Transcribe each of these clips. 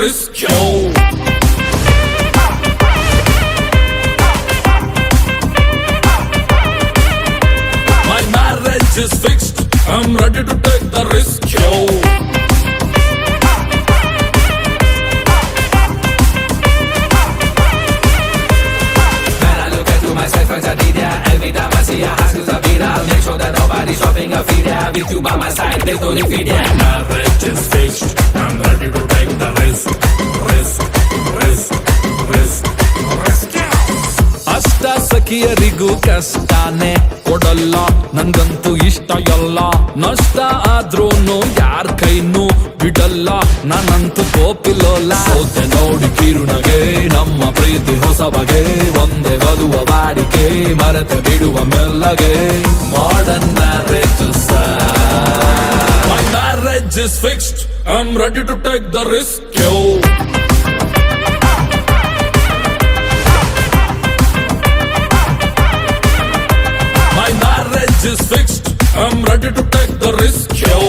risk, yo. My marriage is fixed, I'm ready to take the risk, yo. When I look into myself as a leader, every time I see a house is a beat, I'll make sure that nobody's dropping a feed. With you by my side, there's no defeat. My marriage is fixed, I'm ready to take the risk, risk, risk, risk, risk, yo. ಅಷ್ಟ ಸಖಿಯರಿಗೂ ಕಷ್ಟನೇ ಕೊಡಲ್ಲ, ನಂಗಂತೂ ಇಷ್ಟ ಎಲ್ಲ. ನಷ್ಟ ಆದ್ರೂನು ಯಾರ್ ಕೈನೂ ಬಿಡಲ್ಲ, ನಾನಂತೂ ಕೋಪಿಲೋಲ್ಲ. ಸೋತೆ ನೋಡಿ ಕಿರುನಗೆ ನಮ್ಮ ಪ್ರೀತಿ ಹೊಸ ಬಗೆ, ಒಂದೇ ಬದುವ ಬಾಡಿಕೆ ಮರೆತೆ ಬಿಡುವ ಮೆಲ್ಲಗೆ. Modern marriage My marriage is fixed, I'm ready to take the risk, yo. My marriage is fixed, I'm ready to take the risk, yo.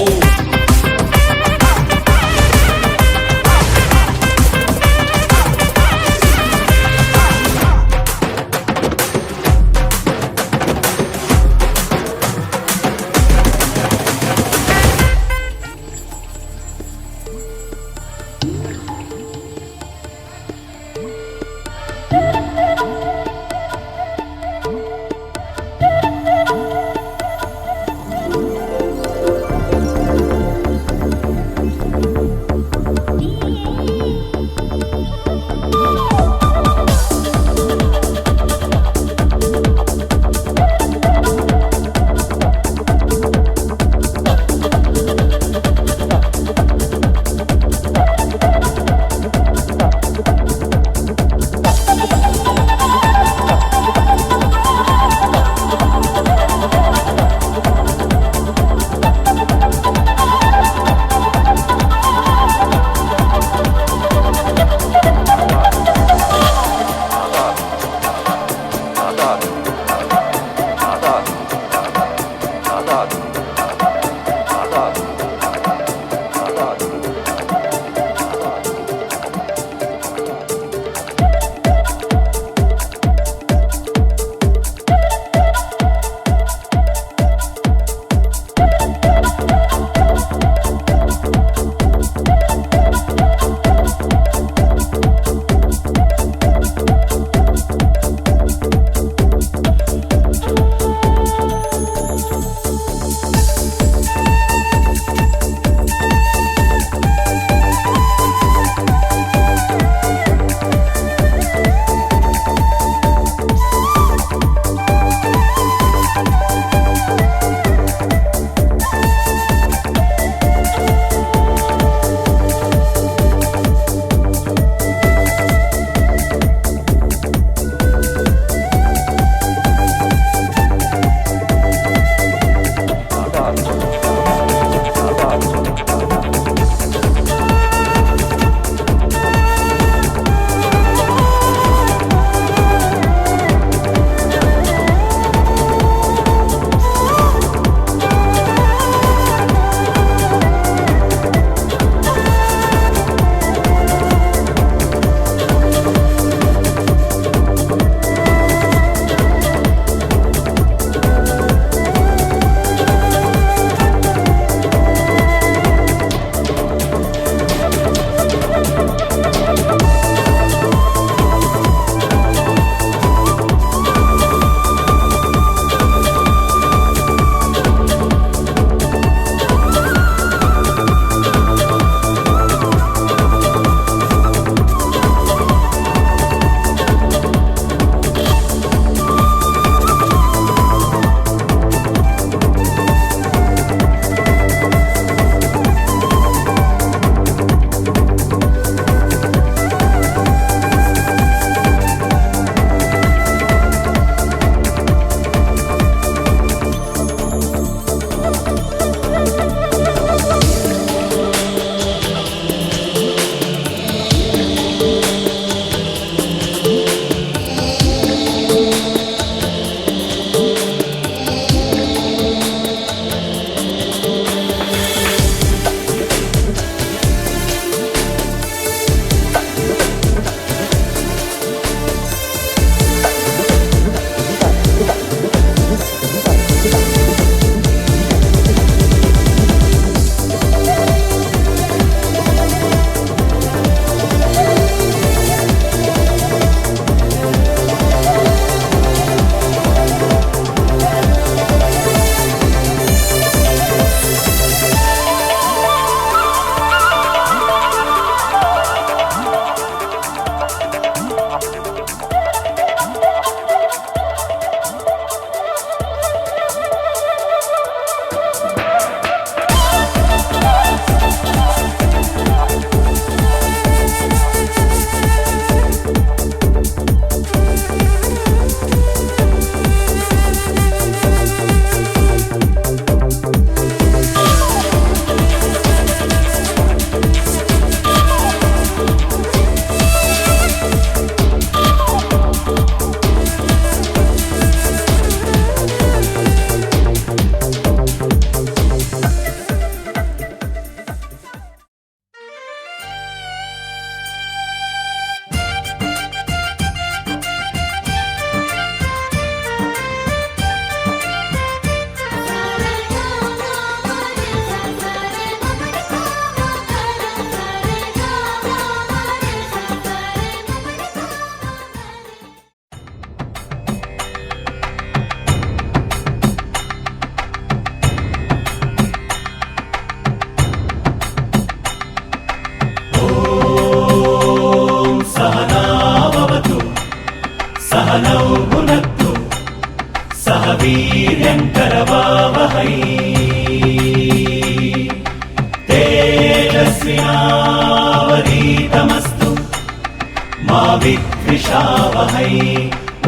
मा विद्विषावहै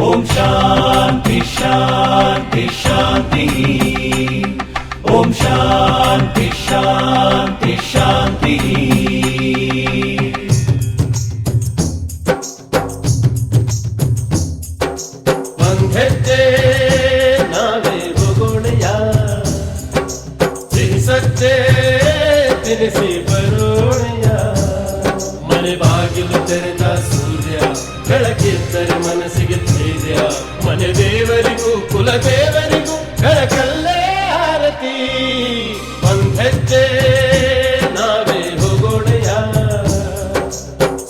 ॐ शान्ति शान्ति शान्तिः ॐ शान्ति शान्ति शान्तिः ಒಂದೆಜ್ಜೆ ನಾವೇ ಹೋಗೋಣಯ್ಯ ಸಿಹಿ ಸಜ್ಜೆ ತಿನಿಸಿ ಬರೋಣಯ್ಯ ಮನೆ ಬಾಗಿಲು ತೆರೆದ ಸೂರ್ಯ ಬೆಳಕಿದ್ದರೆ ಮನಸ್ಸಿಗೆ ಧೈರ್ಯ ಮನೆ ದೇವರಿಗೂ ಕುಲ ದೇವರಿಗೂ ಬೆಳಕಲ್ಲೇ ಆರತಿ ಒಂದೆಜ್ಜೆ ನಾವೇ ಹೋಗೋಣಯ್ಯ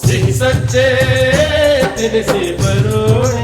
ಸಿಹಿ ಸಜ್ಜೆ ತಿನಿಸಿ ಬರೋಣಯ್ಯ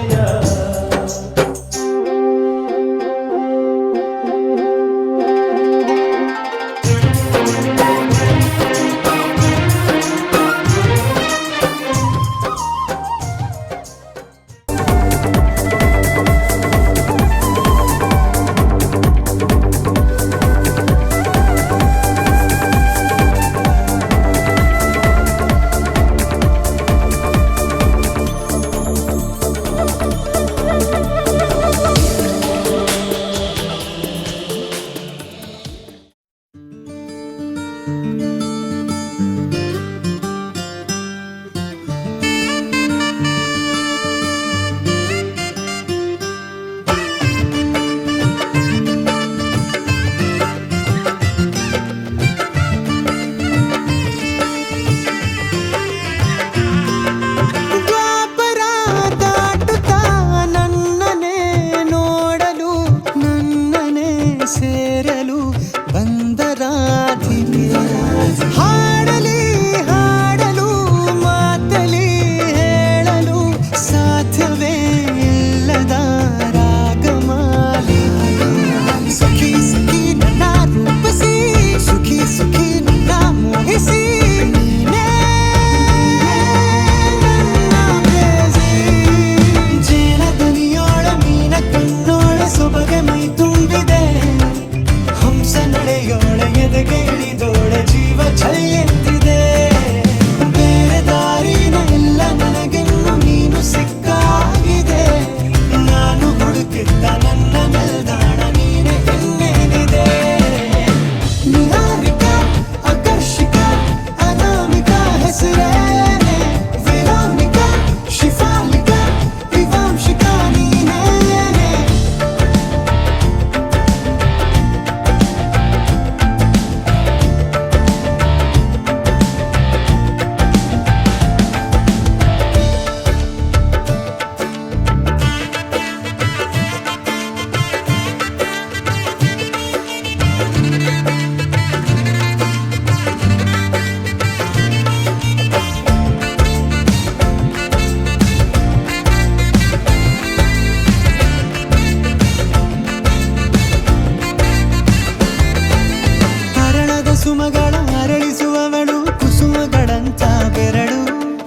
ಸುಮಗಳ ಅರಳಿಸುವವಳು ಕುಸುಮಗಳಂತ ಬೆರಳು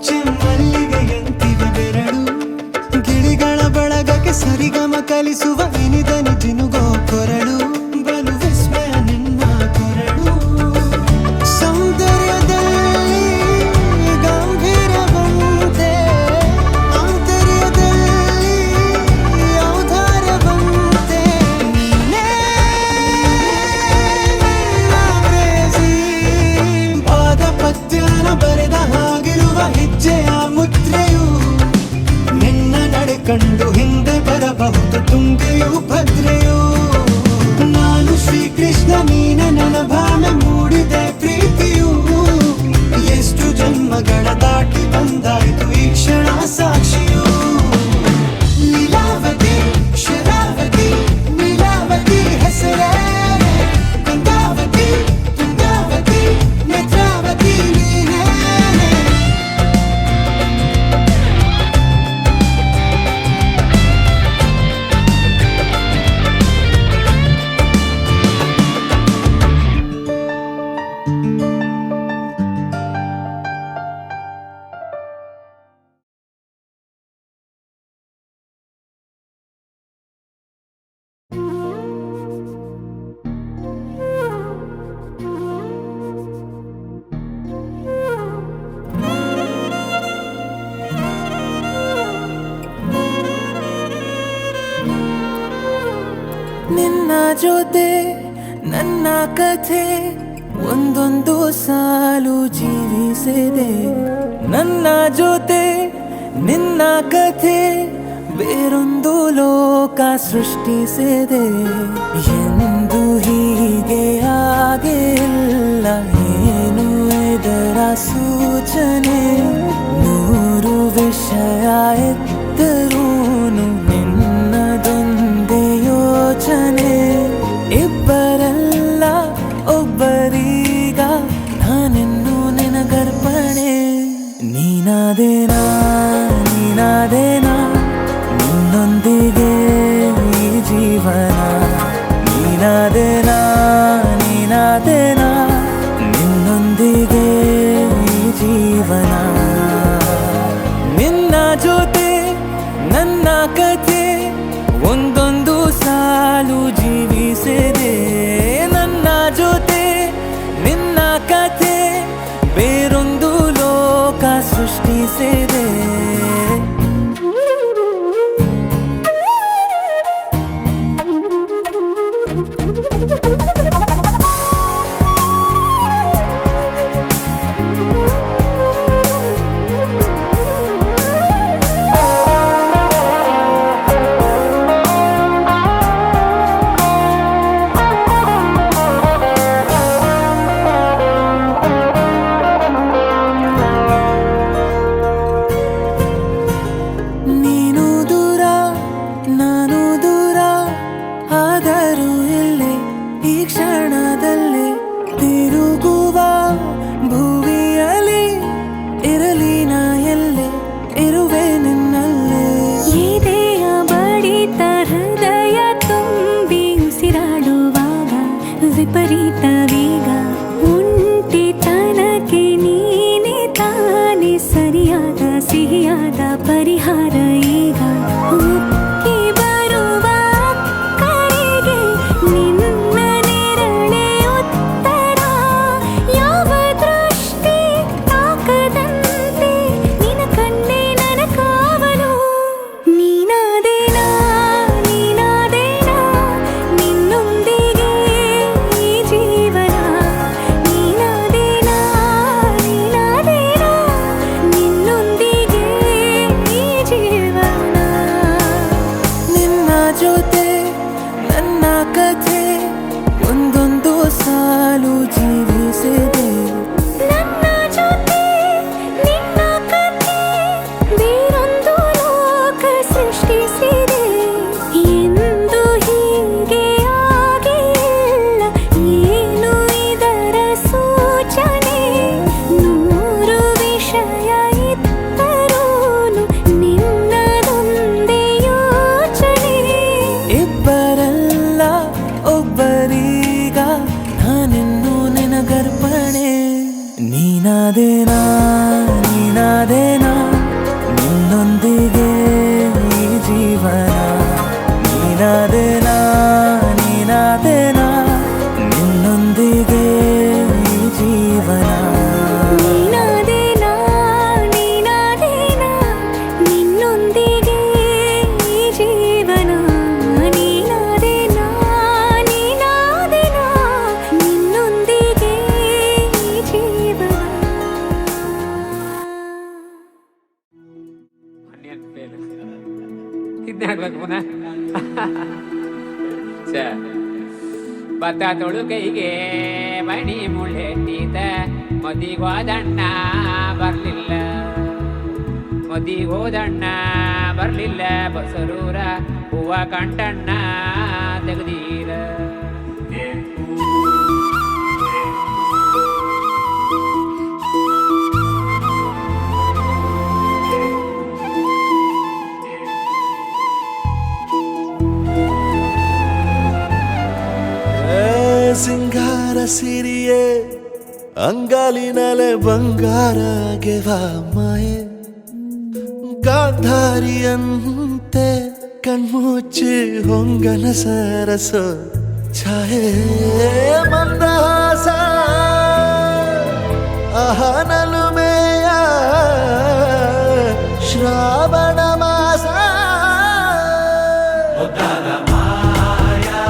ಚೆಮ್ಮಲ್ಲಿಗೆಯಂತಿವೆ ಬೆರಳು ಗಿಳಿಗಳ ಬಳಗಕ್ಕೆ ಸರಿಗಮ ಕಲಿಸುವ ಇನಿದನಿ ಜಿನುಗೋ ಕೊರಳು ಬಲು ವಿಸ್ಮಯ ನಿನ್ನ ಕೊರಳು ಸೌಂದರ್ಯದಲ್ಲಿ ಗಂಭೀರವಂತೆ ಆಂತರ್ಯದಲ್ಲಿ ಔದಾರ್ಯವಂತೆ ನೀನೇ ಬರೆದ ಹಾಗಿರುವ ಹೆಜ್ಜೆಯ ಮುದ್ರೆಯು ನಿನ್ನ ನಡೆ ಕಂಡು ಹಿಂದೆ ಬರಬಹುದು ತುಂಗೆಯು ಭದ್ರೆಯು ನಾನು ಶ್ರೀಕೃಷ್ಣ ನೀನೆ ನನ್ನ ಭಾವನೆ ಮೂಡಿದೆ ಪ್ರೀತಿಯು ಎಷ್ಟು ಜನ್ಮಗಳ ದಾಟಿ ಬಂದಾಯಿತು ಈ ಕ್ಷಣ ಸಾಕ್ಷಿಯು ಲೀಲಾವತಿ ಶರಾವತಿ ನೀಲಾವತಿ ಹೆಸರೇ ಗಂಗಾವತಿ ತುಂಗಾವತಿ ನೇತ್ರಾವತಿ ಜೊತೆ ನನ್ನ ಕಥೆ ಒಂದೊಂದು ಸಾಲು ಜೀವಿಸಿದೆ. ನನ್ನ ಜೊತೆ ನಿನ್ನ ಕಥೆ ಬೇರೊಂದು ಲೋಕ ಸೃಷ್ಟಿಸಿದೆ. ಎಂದು ಹೀಗೆ ಆಗಿಲ್ಲ, ಏನು ಇದರ ಸೂಚನೆ? ನೂರು ವಿಷಯ ಎತ್ತರೂನು ನಿನ್ನದೊಂದೇ ಯೋಚನೆ. ಇಬ್ಬರಲ್ಲ ಒಬ್ಬರೀಗ ನಾನೆನ್ನು ನಿನಗರ್ಪಣೆ. ನೀನಾದೇನಾ ನೀನಾದೇನಾ ನಿನ್ನೊಂದಿಗೆ ಈ ಜೀವನ. ನೀನಾದೇನಾ ನೀನಾದೇನಾ ನಿನ್ನೊಂದಿಗೆ ಈ ಜೀವನ. ನಿನ್ನ ಜೊತೆ ನನ್ನ ಕಥೆ ಒಂದೊಂದು ಸಾಲು ಜೀವಿಸಿದೆ. ನನ್ನ ಜೊತೆ ನಿನ್ನ ಕಥೆ ಬೇರೊಂದು ಲೋಕ ಸೃಷ್ಟಿಸಿದೆ. ನೀನು ದೂರ ನಾನು ದೂರ ಆದರೂ ಇಲ್ಲೇ ಈ ಕ್ಷಣದಲ್ಲೇ ತಿರುಗುವ ಭುವಿಯಲ್ಲಿ ಇರಲಿ ನಾ ಎಲ್ಲೇ ಇರುವೆ ನಿನ್ನಲ್ಲೇ. ಎದೆಯ ಬಡಿತ ಹೃದಯ ತುಂಬಿ ಉಸಿರಾಡುವಾಗ ವಿಪರೀತ ವೇಗ. ಒಂಟಿತನಕ್ಕೆ ನೀನೆ ತಾನೆ ಸರಿಯಾದ ಸಿಹಿಯಾದ ಪರಿಹಾರ ಈಗ. ಉಕ್ಕಿ ಬರುವ ಕರೆಗೆ ನಿನ್ನ ನೆರಳೆ ಉತ್ತರ. ಯಾವ ದೃಷ್ಟಿ ತಾಕದಂತೆ ನಿನ ಕಣ್ಣೆ ನನ್ನ ಕಾವಲು. ನೀನಾದೇನಾ ನೀನಾದೇನಾ ನಿನ್ನೊಂದಿಗೆ ಈ ಜೀವನ. ನೀನಾದೇನಾ ನೀನಾದೇನಾ ನಿನ್ನೊಂದಿಗೆ ಈ ಜೀವನ. ನಿನ್ನ ಜೊತೆ ನನ್ನ ಕಥೆ ಒಂದೊಂದು ಸಾಲು ಜೀವಿಸಿದೆ. ನನ್ನ ಜೊತೆ ನಿನ್ನ ಕಥೆ ಬೇರೊಂದು ಲೋಕ ಸೃಷ್ಟಿಸಿದೆ. ಎಂದು ಹೀಗೆ ಆಗಿಲ್ಲ, ಏನು ಇದರ ಸೂಚನೆ? ನೂರು ವಿಷಯ ಇತ್ತರೂನು ನಿನ್ನದೊಂದೇ ಯೋಚನೆ. ಇಬ್ಬರಲ್ಲ ಒಬ್ಬರೀಗ ನಾನೆನ್ನು ನಿನಗರ್ಪಣೆ. ನೀನಾದೇನಾ ನೀನಾದೇನಾ ನಿನ್ನೊಂದಿಗೆ ಈ ಜೀವನ. ನೀನಾದೇನಾ ನೀನಾದೇನಾ ನಿನ್ನೊಂದಿಗೆ ಈ ಜೀವನ. ನೀನಾದೇನಾ ನೀನಾದೇನಾ ನಿನ್ನೊಂದಿಗೆ ಈ ಜೀವನ. ನೀನಾದೇನಾ ನೀನಾದೇನಾ ನಿನ್ನೊಂದಿಗೆ ಈ ಜೀವನ. ಇದನ್ನೇ ಹಾಕ್ಬೇಕು ಪುನಃ. ಭತ್ತ ತೊಳು ಕೈಗೆ ಮಣಿ ಮುಳ್ಳೆಟ್ಟಿದ ಮದಿಗೋದಣ್ಣ ಬರ್ಲಿಲ್ಲ. ಮದಿಗೋದಣ್ಣ ಬರ್ಲಿಲ್ಲ. ಬಸರೂರ ಹೂವ ಕಂಟಣ್ಣ ತೆಗ್ದೀರ. ಸಿಂಗಾರ ಸಿರಿಯೇ ಅಂಗಾಲಿನಲೆ ಬಂಗಾರ ಗೆವ ಮಾಯೆ. ಗಾಂಧಾರಿಯಂತೆ ಕಣ್ಮುಚ್ಚಿ ಹೊಂಗನ ಸರಸ ಛಾಯೆ. ಮಂದಹಾಸ ಅಹನಲುಮೆಯ ಶ್ರಾವಣ ಮಾಸ. ಮುದ್ದಾದ ಮಾಯಾ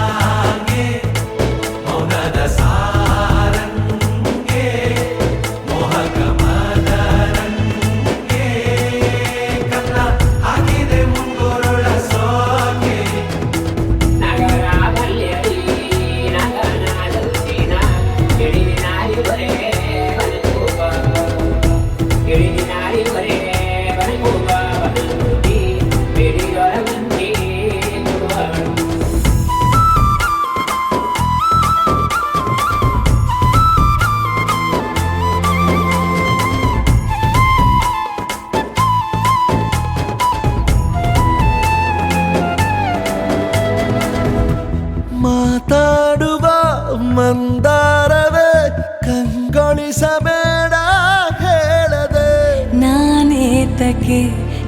ಏತಕ್ಕೆ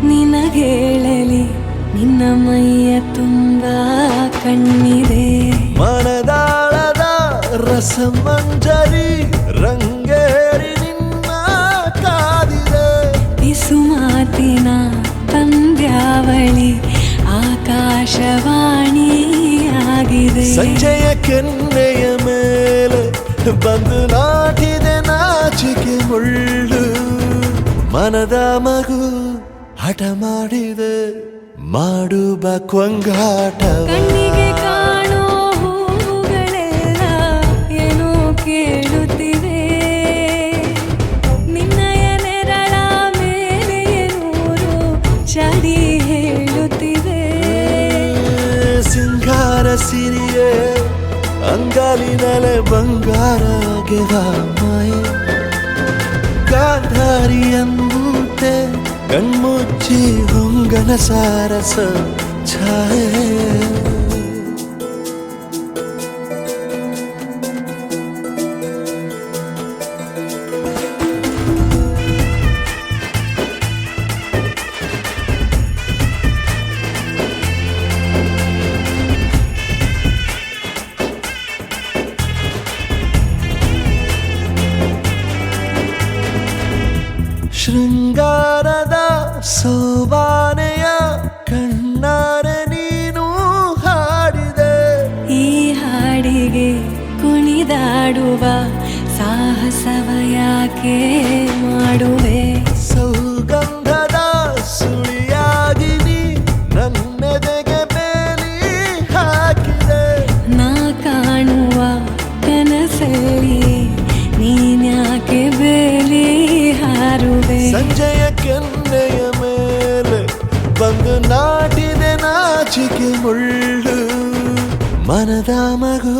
ನಿನಗೇಳಲಿ ನಿನ್ನ ಮೈಯ ತುಂಬ ಕಣ್ಣಿದೆ. ಮನದಾಳದ ರಸಮಂಜರಿ ರಂಗೇರಿ ನಿನ್ನ ಕಾದಿದೆ. ಬಿಸು ಮಾತಿನ ಪಂದ್ಯಾವಳಿ ಆಕಾಶವಾಣಿಯಾಗಿದೆ. ಸಂಜೆಯ ಕೆನ್ನೆಯ ಮೇಲೆ ಬಂದು ನಾಟಿದೆ ನಾಚಿಕೆ ಮುಳ್ಳು. ಮನದ ಮಗು ಹಠ ಮಾಡಿದೆ ಮಾಡುವ ಕೊಂಗಾಟವ. ಕಣ್ಣಿಗೆ ಕಾಣೋ ಹೂವುಗಳೆಲ್ಲ ಏನೋ ಕೇಳುತ್ತಿವೆ. ನಿನ್ನಯ ನೆರಳ ಮೇಲೆ ನೂರು ಚಡಿ ಹೇಳುತ್ತಿವೆ. ಸಿಂಗಾರ ಸಿರಿಯೇ ಅಂಗಾಲಿನಲೆ ಬಂಗಾರ ಗೆವ ಮಾಯೆ. ಗಾಂಧಾರಿಯಂತೆ ಕಣ್ಮುಚ್ಚಿ ಹೊಂಗನ ಸಾರಸ ಛಾಯೆ. ಶೃಂಗಾರದ ಸೋಬಾನೆಯ ಕಣ್ಣಾರೆ ನೀನು ಹಾಡಿದೆ. ಈ ಹಾಡಿಗೆ ಕುಣಿದಾಡುವ ಸಾಹಸವ ಯಾಕೆ ಮಾಡುವೆ. ಸೌಗಂಧದ ಸುಳಿಯಾಗಿ ನೀ ನನ್ನೆದೆಗೆ ಬೇಲಿ ಹಾಕಿದೆ. ನಾ ಕಾಣುವ ಕನಸಲ್ಲಿ ನೀನ್ಯಾಕೆ ಬೇಲಿ ಹಾರುವೆ. ಸಂಜೆಯ ಕೆನ್ನೆಯ ಮೇಲೆ ಬಂದು ನಾಟಿದೆ ನಾಚಿಕೆ ಮುಳ್ಳು. ಮನದ ಮಗು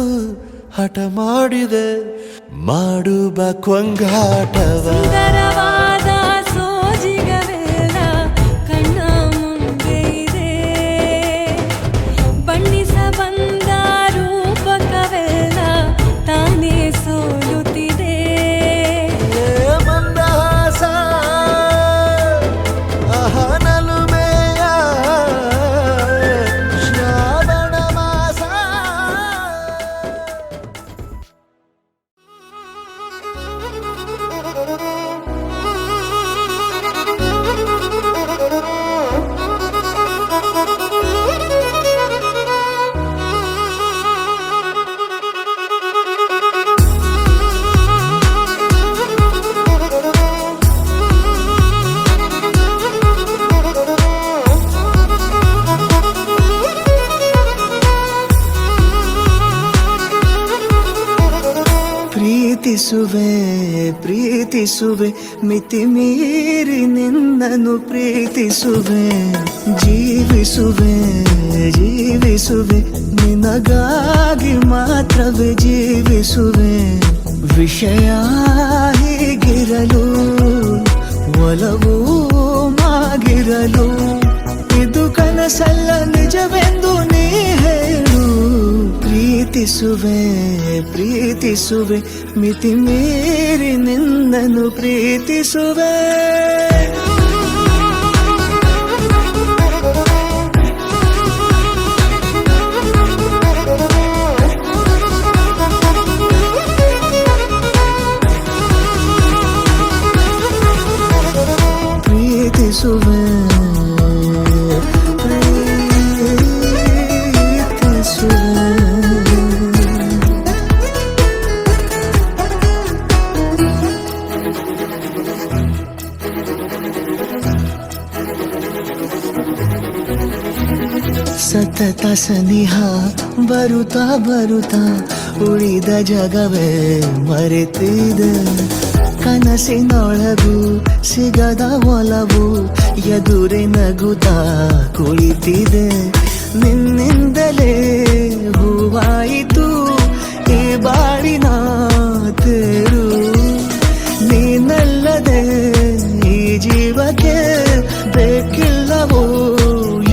ಹಠ ಮಾಡಿದೆ ಮಾಡುವ ಕೊಂಗಾಟವ. ಸುಂದರವಾದ ಸೋಜಿಗವೆಲ್ಲ ಕಣ್ಣ ಮುಂದೆ ಇದೆ. ಬಣ್ಣಿಸ ಬಂದ ರೂಪಕವೆಲ್ಲ ತಾನೇ ಸೋಲುತ್ತಿದೆ. ಮಂದಹಾಸ ಅಹನಲುಮೆಯ ಶ್ರಾವಣ ಮಾಸ. ಪ್ರೀತಿಸುವೆ ಪ್ರೀತಿಸುವೆ ಮಿತಿ ಮೀರಿ ನಿನ್ನನ್ನು ಪ್ರೀತಿಸುವೆ. ಜೀವಿಸುವೆ ಜೀವಿಸುವೆ ನಿನಗಾಗಿ ಮಾತ್ರವೇ ಜೀವಿಸುವೆ. ವಿಷಯ ಹೀಗಿರಲು ಒಲವು ಮಾಗಿರಲು ಇದು ಕನಸಲ್ಲ ನಿಜವೆಂದು ನೀ ಹೇಳು. ಪ್ರೀತಿಸುವೆ ಪ್ರೀತಿಸುವೆ ಮಿತಿ ಮೀರಿ ನಿನ್ನನ್ನು ಪ್ರೀತಿಸುವೆ. ಪ್ರೀತಿಸುವೆ ಸತತ ಸನಿಹ ಬರುತ್ತಾ ಬರುತ್ತಾ ಉಳಿದ ಜಗವೇ ಮರೆತಿದೆ. ಕನಸಿನೊಳಗೂ ಸಿಗದ ಒಲವು ಎದುರೆ ನಗುತ್ತಾ ಕುಳಿತಿದೆ. ನಿನ್ನಿಂದಲೇ ಹೂವಾಯಿತು ಈ ಬಾಳಿನ ತೇರು. ನೀನಲ್ಲದೆ ಈ ಜೀವಕ್ಕೆ ಬೇಕಿಲ್ಲವೋ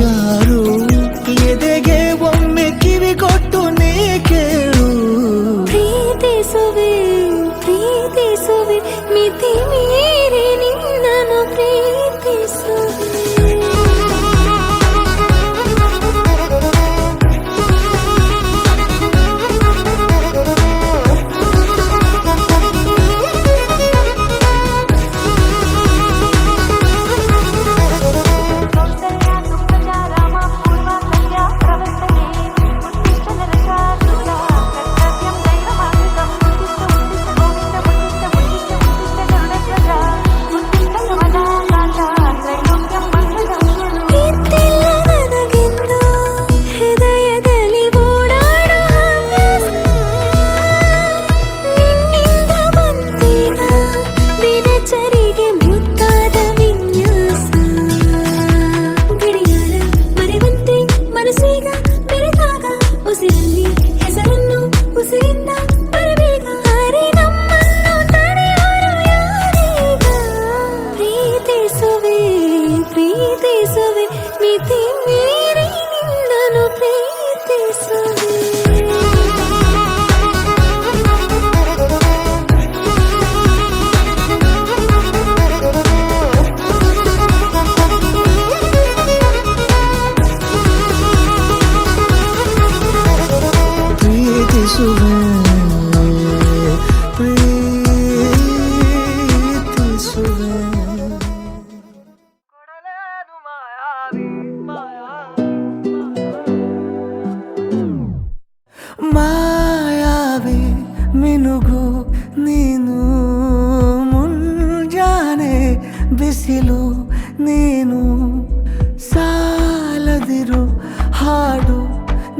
ಯಾರು. ಎದೆಗೆ ಒಮ್ಮೆ ಕಿವಿ ಕೊಟ್ಟು ನೀ ಕೇಳು. ಪ್ರೀತಿಸುವೆ ಪ್ರೀತಿಸುವೆ ಮಿತಿ ಮೀರಿ ನಿನ್ನನ್ನು ಪ್ರೀತಿಸುವೆ.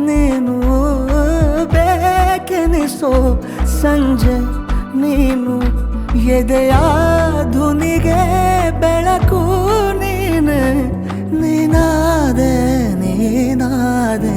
ನೀನು ಬೇಕೆನಿಸೋ ಸಂಜೆ ನೀನು ಎದೆಯ ಧುನಿಗೆ ಬೆಳಕು ನೀನು ನೀನಾದೆ ನೀನಾದೆ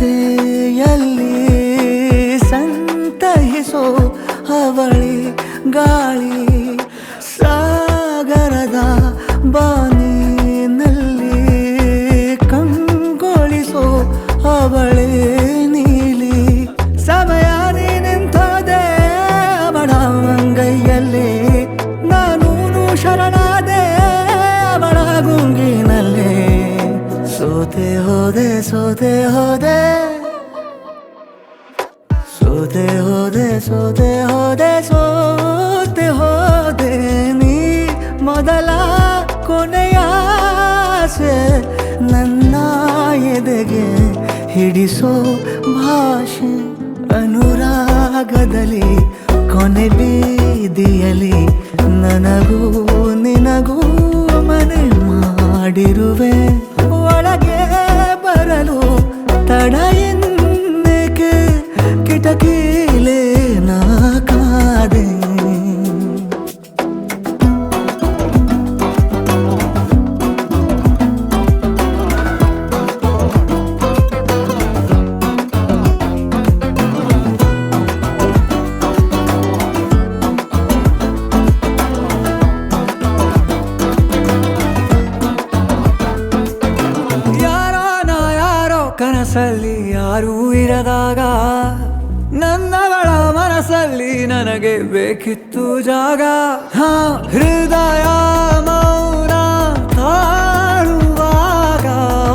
ರಸ್ತೆಯಲ್ಲಿ ಸಂತಹಿಸೋ ಅವಳಿ ಗಾಳಿ ಸಾಗರದ ಬಾನಿನಲ್ಲಿ ಕಂಗೊಳಿಸೋ ಅವಳೆ ನೀಲಿ ಸಮಯ ನಿಂತೋದೆ ಅವಳ ಅಂಗೈಯಲ್ಲಿ ನಾನು ಶರಣಾದೆ ಅವಳ ಗುಂಗಿನಲ್ಲಿ ಸೋತೆ ಹೋದೆ ಸೋತೆ ಹೋದೆ ಸೋತೆ ಹೋದೆ ಸೋತೆ ಹೋದೆ ಸೋತೆ ಹೋದೆ ನೀ ಮೊದಲ ಕೊನೆಯ ಆಸೆ ನನ್ನ ಎದೆಗೆ ಹಿಡಿಸೋ ಭಾಷೆ ಅನುರಾಗದಲ್ಲಿ ಕೊನೆ ಬೀದಿಯಲ್ಲಿ ನನಗೂ ನಿನಗೂ ಮನೆ ಮಾಡಿರುವೆ ಒಳಗೆ ಬರಲು ತಡ ಎನ್ನಕ್ಕೆ ಕಿಟಕಿಲೇ ನಾ ಕಾದೆ ಕನಸಲ್ಲಿ ಯಾರೂ ಇರದಾಗ ನನ್ನಗಳ ಮನಸ್ಸಲ್ಲಿ ನನಗೆ ಬೇಕಿತ್ತು ಜಾಗ ಹೃದಯ ಮೌನ ತಾಳುವಾಗ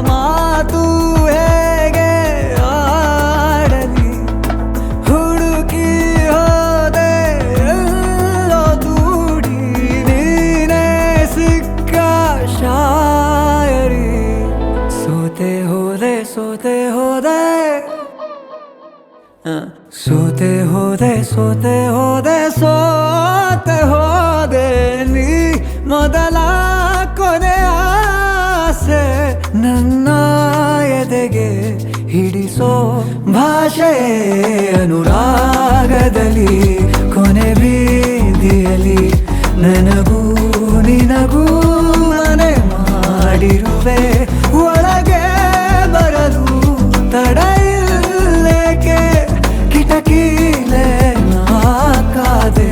ಮಾತು ಹೇಗೆ ಆಡಲಿ ಹುಡುಕಿ ಹೋದೆ ಎಲ್ಲೋ ದೂಡಿ ನೀನೇ ಸಿಕ್ಕ ಶಾಯರಿ ಸೋತೆ ಹೋದೆ ಸೋತೆ ಹೋದೆ ಸೋತೆ ಹೋದೆ ಸೋತೆ ಹೋದೆ ಸೋತೆ ಹೋದೆ ನೀ ಮೊದಲ ಕೊನೆ ಆಸೆ ನನ್ನ ಎದೆಗೆ ಹಿಡಿಸೋ ಭಾಷೆ ಅನುರಾಗದಲ್ಲಿ ಕೊನೆ ಬೀದಿಯಲ್ಲಿ ನನಗೂ ನಿನಗೂ ಮನೆ ಮಾಡಿರುವೆ ಒಳಗೆ ಬರಲು ತಡ ಇಲ್ಲೇಕೆ ಕಿಟಕಿಲೇ ನಾ ಕಾದೆ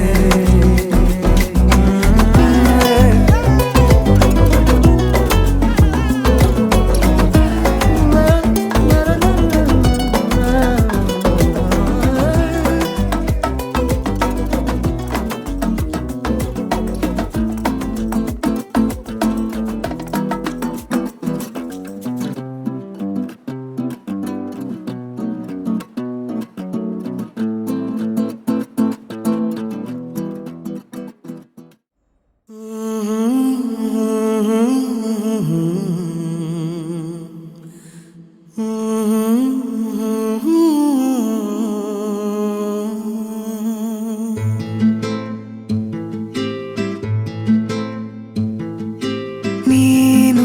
ನೀನು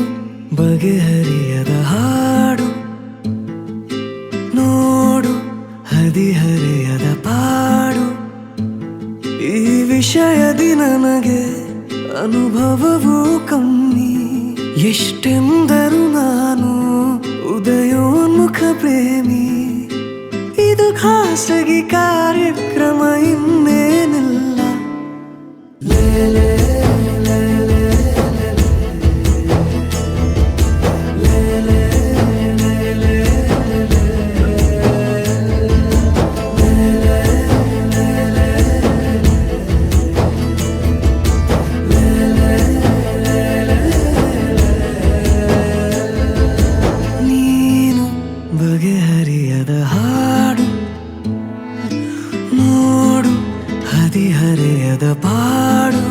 ಬಗೆಹರಿಯದ ಹಾಡು ನೋಡು ಹದಿಹರೆಯದ ಪಾಡು ಈ ವಿಷಯದಿ ನನಗೆ ಅನುಭವವೂ ಕಮ್ಮಿ ಎಷ್ಟೆಂದರು ನಾನು ಉದಯೋನ್ಮುಖ ಪ್ರೇಮಿ ಇದು ಖಾಸಗಿ ಕಾರ್ಯಕ್ರಮ ಇನ್ನೇನಿಲ್ಲ ಲೇಲೆ ಬಗೆಹರಿಯದ ಹಾಡು ನೋಡು ಹದಿಹರೆಯ ಹರೆಯದ ಪಾಡು.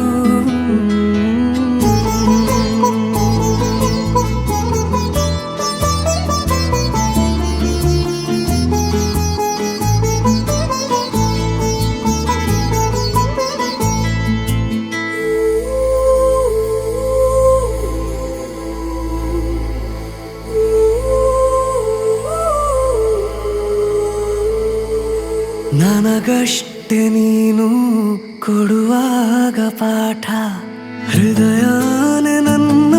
ನನಗಷ್ಟೆ ನೀನು ಕೊಡುವಾಗ ಪಾಠ, ಹೃದಯನೇ ನನ್ನ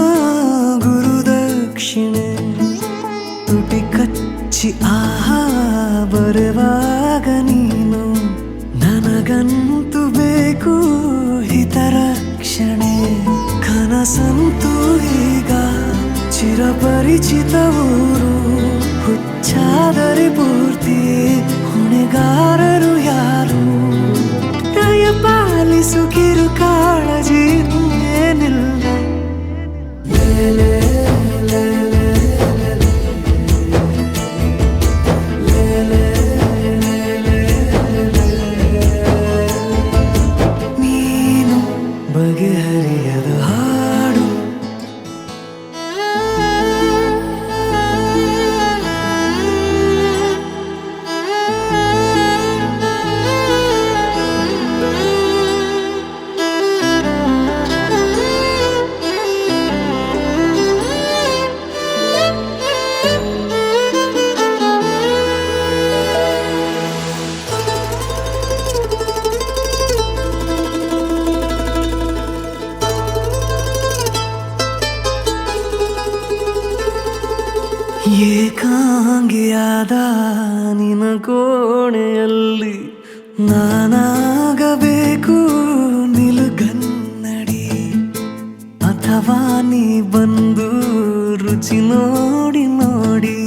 ಗುರುದಕ್ಷಿಣೆ. ತುಟಿ ಕಚ್ಚಿ ಆಹಾ ಬರುವಾಗ ನೀನು, ನನಗಂತೂ ಬೇಕು ಹಿತರಕ್ಷಣೆ. ಕನಸಂತೂ ಈಗ ಚಿರಪರಿಚಿತ ಊರು, ಹುಚ್ಚಾದರೆ ಪೂರ್ತಿ ಹೊಣೆಗಾರರು ಯಾರು. ದಯ ಪಾಲಿಸು ಕಿರು ಕಾಳಜಿ ಏನಿಲ್ಲ. ನೀನು ಬಗೆಹರಿಯದ ಹಾಡು. ಏಕಾಂಗಿಯಾದ ನಿನ ಕೋಣೆಯಲ್ಲಿ ನಾನಾಗಬೇಕು ನಿಲುಗನ್ನಡಿ. ಅಥವಾ ನೀ ಬಂದು ರುಚಿ ನೋಡಿ ನೋಡಿ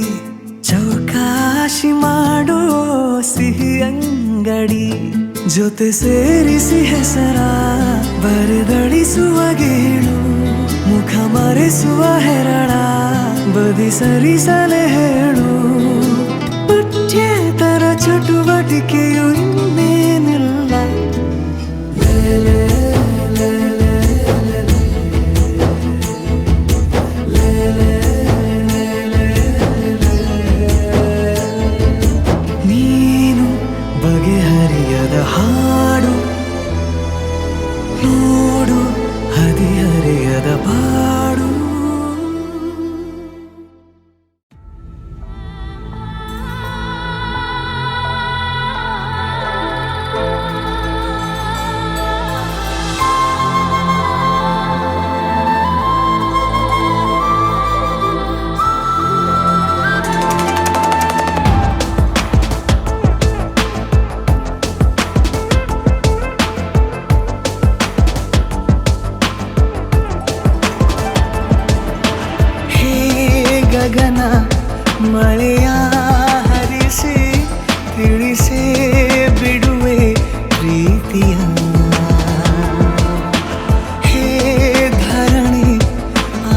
ಚೌಕಾಶಿ ಮಾಡೋ ಸಿಹಿ ಅಂಗಡಿ. ಜೊತೆ ಸೇರಿಸಿ ಹೆಸರ ಬರೆದಳಿಸುವ ಗೇಳು, ಮುಖ ಮರೆಸುವ ಹೆರಳ ಬದಿ ಸರಿಸಲೆ ಹೇಳು. ಪಠ್ಯೇತರ ಚಟುವಟಿಕೆಯು ಇನ್ನೇನಿಲ್ಲ. ನೀನು ಬಗೆಹರಿಯದ ಹಾಡು, ನೋಡು ಹದಿಹರೆಯದ ಪಾಡು. ಗಗನ ಮಳೆಯ ಹರಿಸಿ ತಿಳಿಸೇ ಬಿಡುವೆ ಪ್ರೀತಿಯ. ಹೇ ಧರಣಿ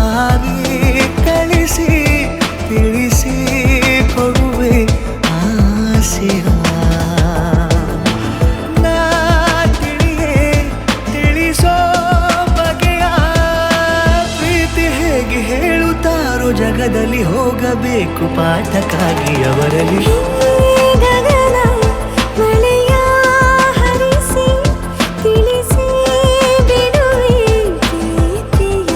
ಆಗಿ ಕಳಿಸಿ ತಿಳಿಸಿ ಕೊಡುವೆ ಆಸೆಯ. ನಾ ತಿಳಿಯೇ ತಿಳಿಸೋ ಬಗೆಯ ಪ್ರೀತಿ ಹೇಗೆ ಹೇಳುತ್ತಾರೋ ಜಗದಲ್ಲಿ ಹೋಗಬೇಕು ಪಾಠಕ್ಕಾಗಿ ಅವರಲ್ಲಿ. ಗಗನ ಮಳೆಯ ಹರಿಸಿ ತಿಳಿಸಿ ಬಿಡುವೆ ಪ್ರೀತಿಯ.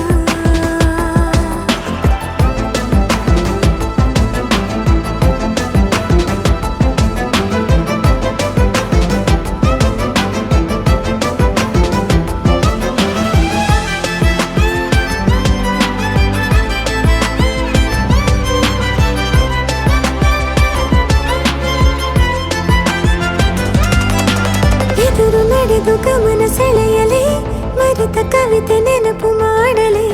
ನಡೆದು ಗಮನ ಸೆಳೆಯಲಿ, ಮರೆತ ಕವಿತೆ ನೆನಪು ಮಾಡಲಿ.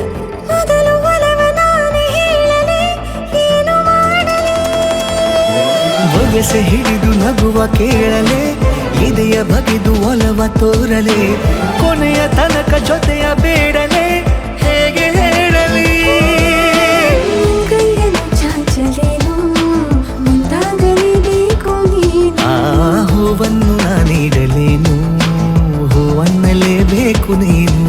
ಮೊದಲು ಒಲವ ನಾನೇ ಹೇಳಲಿ, ಏನು ಮಾಡಲಿ. ಬೊಗಸೆ ಹಿಡಿದು ನಗುವ ಕೇಳಲೆ, ಇದೆಯ ಬಗೆದು ಒಲವ ತೋರಲೆ. ಕೊನೆಯ ತನಕ ಜೊತೆಯ ಬೇಡಲೆ, ಹೇಗೆ ಹೇಳಲಿ. ಕೈಯನ್ನು ಚಾಚಲೇನು, ಮುಂದಾಗಲೇಬೇಕು ನೀನು. ಆ ಹೂವನ್ನು ನಾನೀಡಲೇನು, ಹೂವನ್ನಲೇ ಬೇಕು ನೀನು.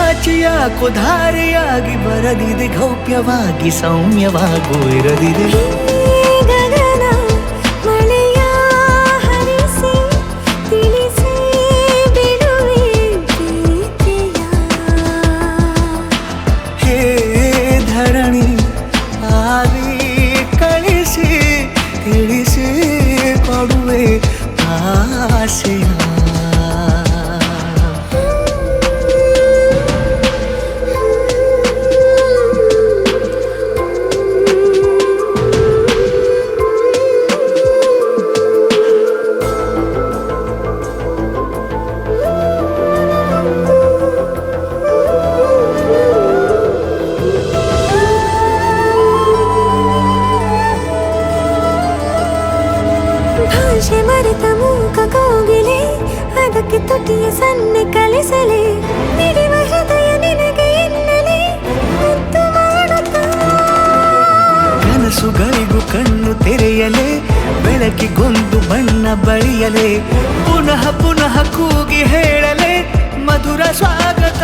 ಆಚೆಯಾಕೋ ಧಾರೆಯಾಗಿ ಬರದಿದೆ, ಗೌಪ್ಯವಾಗಿ ಸೌಮ್ಯವಾಗೂ ಇರದಿದೆ. ಹೇ ಧರಣಿ ಆವಿ ಕಳಿಸಿ ತಿಳಿಸಿ ಕೊಡುವೆ ಆಸೆಯ. ಭಾಷೆ ಮರೆತ ಮೂಕ ಕೋಗಿಲೆ, ಅದಕ್ಕೆ ತುಟಿಯ ಸನ್ನೆ ಕಲಿಸಲೇ, ಮಿಡಿವ ಹೃದಯ ನಿನಗೆ ಎನ್ನಲೇ ಮುದ್ದು ಮಾಡುತ್ತಾ. ಕನಸುಗಳಿಗೂ ಕಣ್ಣು ತೆರೆಯಲೇ, ಬೆಳಕಿಗೊಂದು ಬಣ್ಣ ಬಳಿಯಲೇ, ಪುನಃ ಪುನಃ ಕೂಗಿ ಹೇಳಲೇ ಮಧುರ ಸ್ವಾಗತ.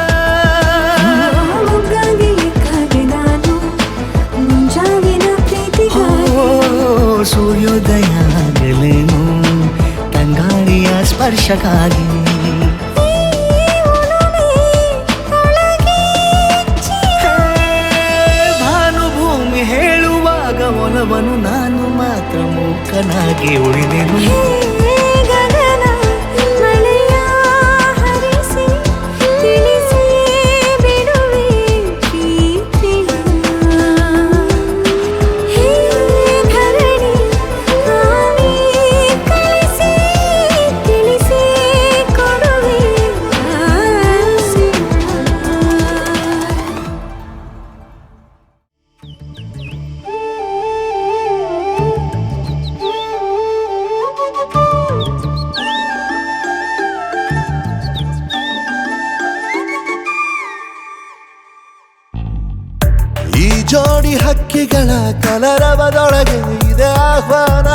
ಮುಗ್ಗಾಗಿ ಕಾಗೆ ನಾನು ಮುಂಜಾವಿನ ಪ್ರೀತಿಗಾಗಿ. ಸೂರ್ಯೋದಯ ಆಗಲೇನು ತಂಗಾಳಿಯ ಸ್ಪರ್ಶಕ್ಕಾಗಿ. ಭಾನುಭೂಮಿ ಹೇಳುವಾಗ ಒಲವನು ನಾನು ಮಾತ್ರ ಮೂಕನಾಗಿ ಉಳಿದೆನು. ಈ ಜೋಡಿ ಹಕ್ಕಿಗಳ ಕಲರವದೊಳಗೆ ಇದೆ ಆಹ್ವಾನ.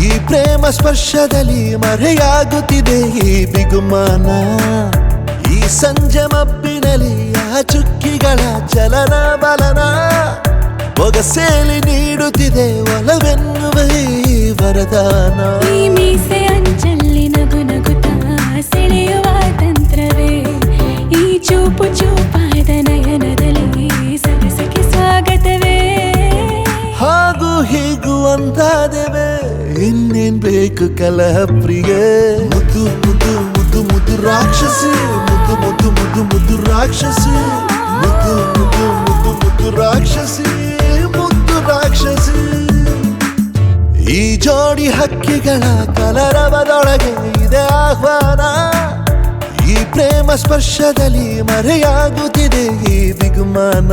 ಈ ಪ್ರೇಮ ಸ್ಪರ್ಶದಲ್ಲಿ ಮರೆಯಾಗುತ್ತಿದೆ ಈ ಬಿಗುಮಾನ. ಈ ಸಂಜೆ ಮಬ್ಬಿನಲ್ಲಿ ಆ ಚುಕ್ಕಿಗಳ ಚಲನ ಬಲನ, ಒಗಸೇಲಿ ನೀಡುತ್ತಿದೆ ಒಲವೆನ್ನುವ ಈ ವರದಾನ. ಈ ಮೀಸೆ ಅಂಚಲ್ಲಿ ನಗು ನಗುತ್ತಾ ಸೆಳೆಯುವ ತಂತ್ರವೇ, ಈ ಚೂಪು ಚೂಪಾದ ನಯನದಲ್ಲಿ ಸರಸಕ್ಕೆ ಸ್ವಾಗತವೇ. ಹಾಗೂ ಹೀಗೂ ಅಂತಾದೆವೆ, ಇನ್ನೇನ್ ಬೇಕು ಕಲಹ ಪ್ರಿಯೆ. ಮುದ್ದು ಮುದ್ದು ಮುದ್ದು ಮುದ್ದು ರಾಕ್ಷಸಿ, ಮುದ್ದು ಮುದ್ದು ಮುದ್ದು ಮುದ್ದು ರಾಕ್ಷಸಿ, ಮುದ್ದು ಮುದ್ದು ಮುದ್ದು ಮುದ್ದು ರಾಕ್ಷಸಿ, ಮುದ್ದು ರಾಕ್ಷಸಿ. ಈ ಜೋಡಿ ಹಕ್ಕಿಗಳ ಕಲರವದೊಳಗೆ ಇದೆ ಆಹ್ವಾನ. ಈ ಪ್ರೇಮ ಸ್ಪರ್ಶದಲ್ಲಿ ಮರೆಯಾಗುತ್ತಿದೆ ಈ ಬಿಗುಮಾನ.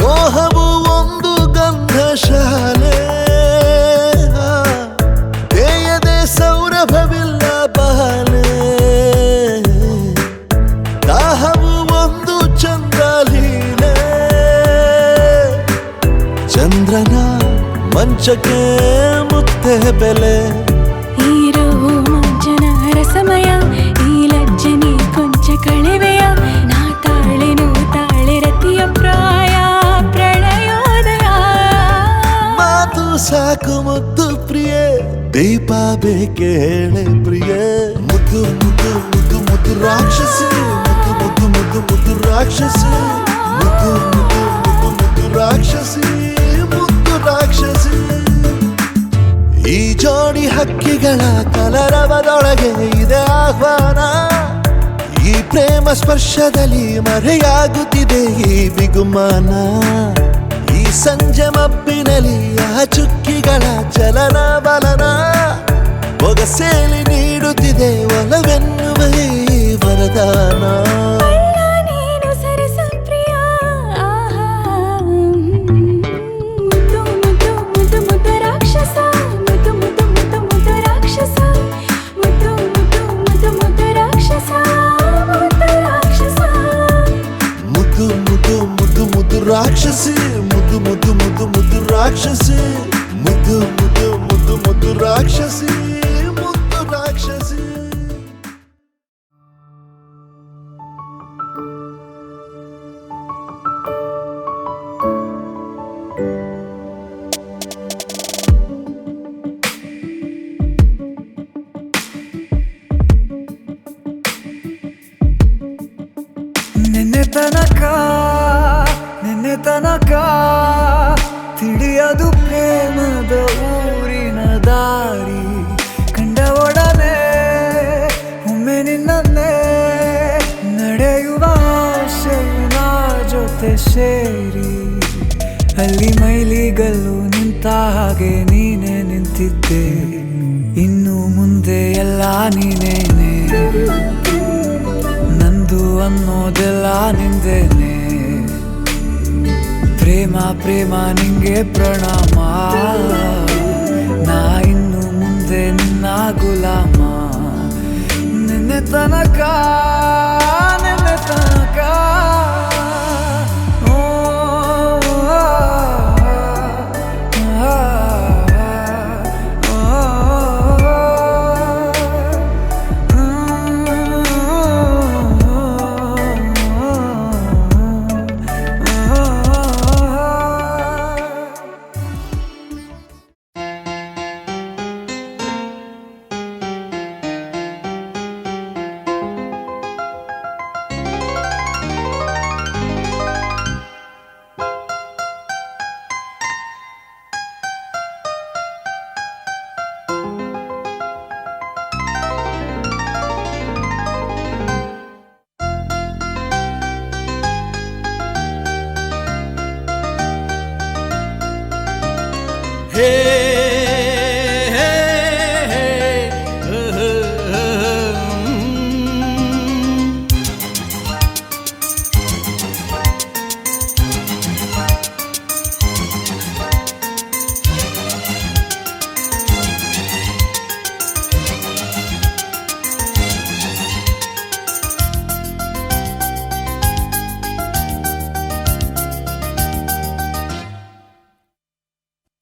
ಮೋಹವು ಒಂದು ಗಂಧಶಾಲೆ, ಬೇಯದೆ ಸೌರಭವಿಲ್ಲ ಬಾಲೆ. ದಾಹವು ಒಂದು ಚಂದ್ರಲೀಲೆ, ಚಂದ್ರನ ಮಂಚಕ್ಕೆ ಮುತ್ತೆ ಬೆಲೆ. ಈರೋ ಮಂಜನ ರಸಮಯ, ಈ ಲಜ್ಜನಿ ಕೊಂಚ ಕಳೆವೆಯ, ನಾ ತಾಳೆನು ತಾಳೆ ರತಿಯ ಪ್ರಾಯ ಪ್ರಣಯೋದಯ. ಮಾತು ಸಾಕು ಮುದ್ದು ಪ್ರಿಯೆ, ದೀಪ ಬೇಕೆ ಹೇಳೆ ಪ್ರಿಯೆ. ಮುದ್ದು ಮುದ್ದು ಮುದ್ದು ಮುದ್ದು ರಾಕ್ಷಸಿ, ಮುದ್ದು ಮುದ್ದು ಮುದ್ದು ಮುದ್ದು ರಾಕ್ಷಸಿ, ಮುದ್ದು ಮುದ್ದು ಮುದ್ದು ಮುದ್ದು ರಾಕ್ಷಸಿ, ಮುದ್ದು ರಾಕ್ಷಸಿ. ಈ ಜೋಡಿ ಹಕ್ಕಿಗಳ ಕಲರವದೊಳಗೆ ಇದೆ ಆಹ್ವಾನ. ಈ ಪ್ರೇಮ ಸ್ಪರ್ಶದಲ್ಲಿ ಮರೆಯಾಗುತ್ತಿದೆ ಈ ಬಿಗುಮಾನ. ಈ ಸಂಜೆ ಮಬ್ಬಿನಲ್ಲಿ ಆ ಚುಕ್ಕಿಗಳ ಚಲನ ಬಲನ, ಒಗಸೇಲಿ ನೀಡುತ್ತಿದೆ ಒಲವೆನ್ನುವ ಸೇರಿ ಅಲ್ಲಿ ಮೈಲಿಗಲ್ಲು ನಿಂತ ಹಾಗೆ ನೀನೆ ನಿಂತಿದ್ದೆ. ಇನ್ನು ಮುಂದೆ ಎಲ್ಲ ನೀನೇನೆ, ನಂದು ಅನ್ನೋದೆಲ್ಲ ನಿಂದೇನೆ. ಪ್ರೇಮ ಪ್ರೇಮ ನಿಂಗೆ ಪ್ರಣಾಮ, ನಾ ಇನ್ನು ಮುಂದೆ ನಿನ್ನ ಗುಲಾಮ. ನಿನ್ನೆ ತನಕ ನಿನ್ನೆ ತನಕ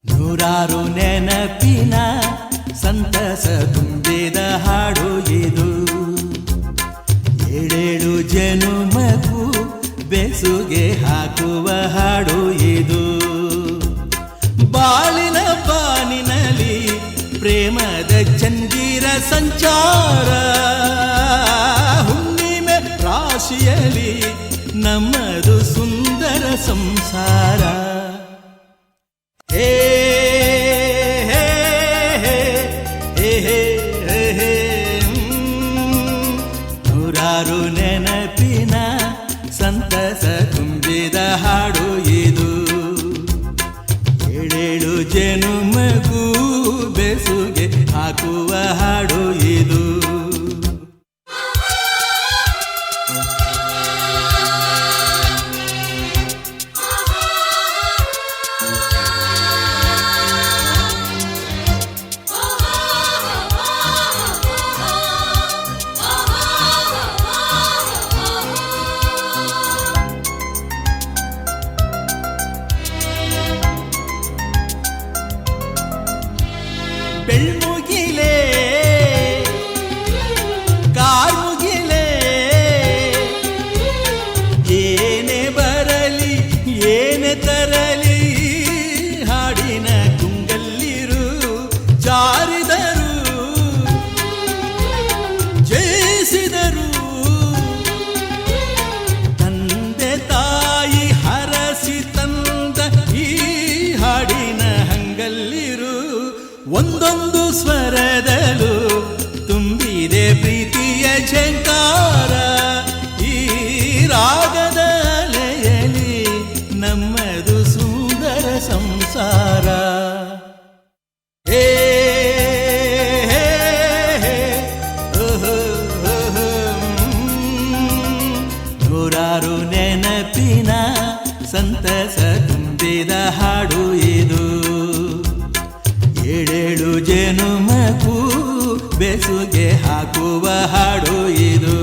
ನೂರಾರು ನೆನಪಿನ ಸಂತಸ ತುಂಬಿದ ಹಾಡು ಇದು. ಏಳೇಳು ಜನುಮಗೂ ಬೆಸುಗೆ ಹಾಕುವ ಹಾಡು ಇದು. ಬಾಳಿನ ಬಾನಿನಲ್ಲಿ ಪ್ರೇಮದ ಚಂದಿರ ಸಂಚಾರ, ಹುಣ್ಣಿಮೆ ರಾಶಿಯಲ್ಲಿ ನಮ್ಮದು ಸುಂದರ ಸಂಸಾರ. ಹೇ ಹೇ ಹೇ ಹೇ ಹೇ ನೂರಾರು ನೆನಪಿನ ಸಂತಸ ತುಂಬಿದ ಹಾಡು ಇದು. ಏಳೇಳು ಜನುಮಗೂ ಬೆಸುಗೆ ಹಾಕುವ ಹಾಡು ಇದು. ಬೆಳ್ಮುಗಿಲೇ ಕಾರ್ಮುಗಿಲೇ ಏನೇ ಬರಲಿ ಏನೇ ತರಲಿ, ಹಾಡಿನ ಗುಂಗಲ್ಲಿರು ಜಾರಿದರು ಜಯಿಸಿದರು. ತಂದೆ ತಾಯಿ ಹರಸಿ ತಂದ ಈ ಹಾಡಿನ ಹಂಗಲ್ಲಿರು. ಒಂದೊಂದು ಸ್ವರದಲ್ಲೂ ತುಂಬಿದೆ ಪ್ರೀತಿಯ ಝಂಕಾರ. ಈ ರಾಗದ ಅಲೆಯಲ್ಲಿ ನಮ್ಮದು ಸುಂದರ ಸಂಸಾರ. ಹೇ ಹೇ ಹೇ ಓಹೋ ಓಹೋ ನೂರಾರು ನೆನಪಿನ ಸಂತಸ ತುಂಬಿದ ಹಾಡು ಇದು. ಏಳೇಳು ಜನುಮಕ್ಕೂ ಬೆಸುಗೆ ಹಾಕುವ ಹಾಡು ಇದು.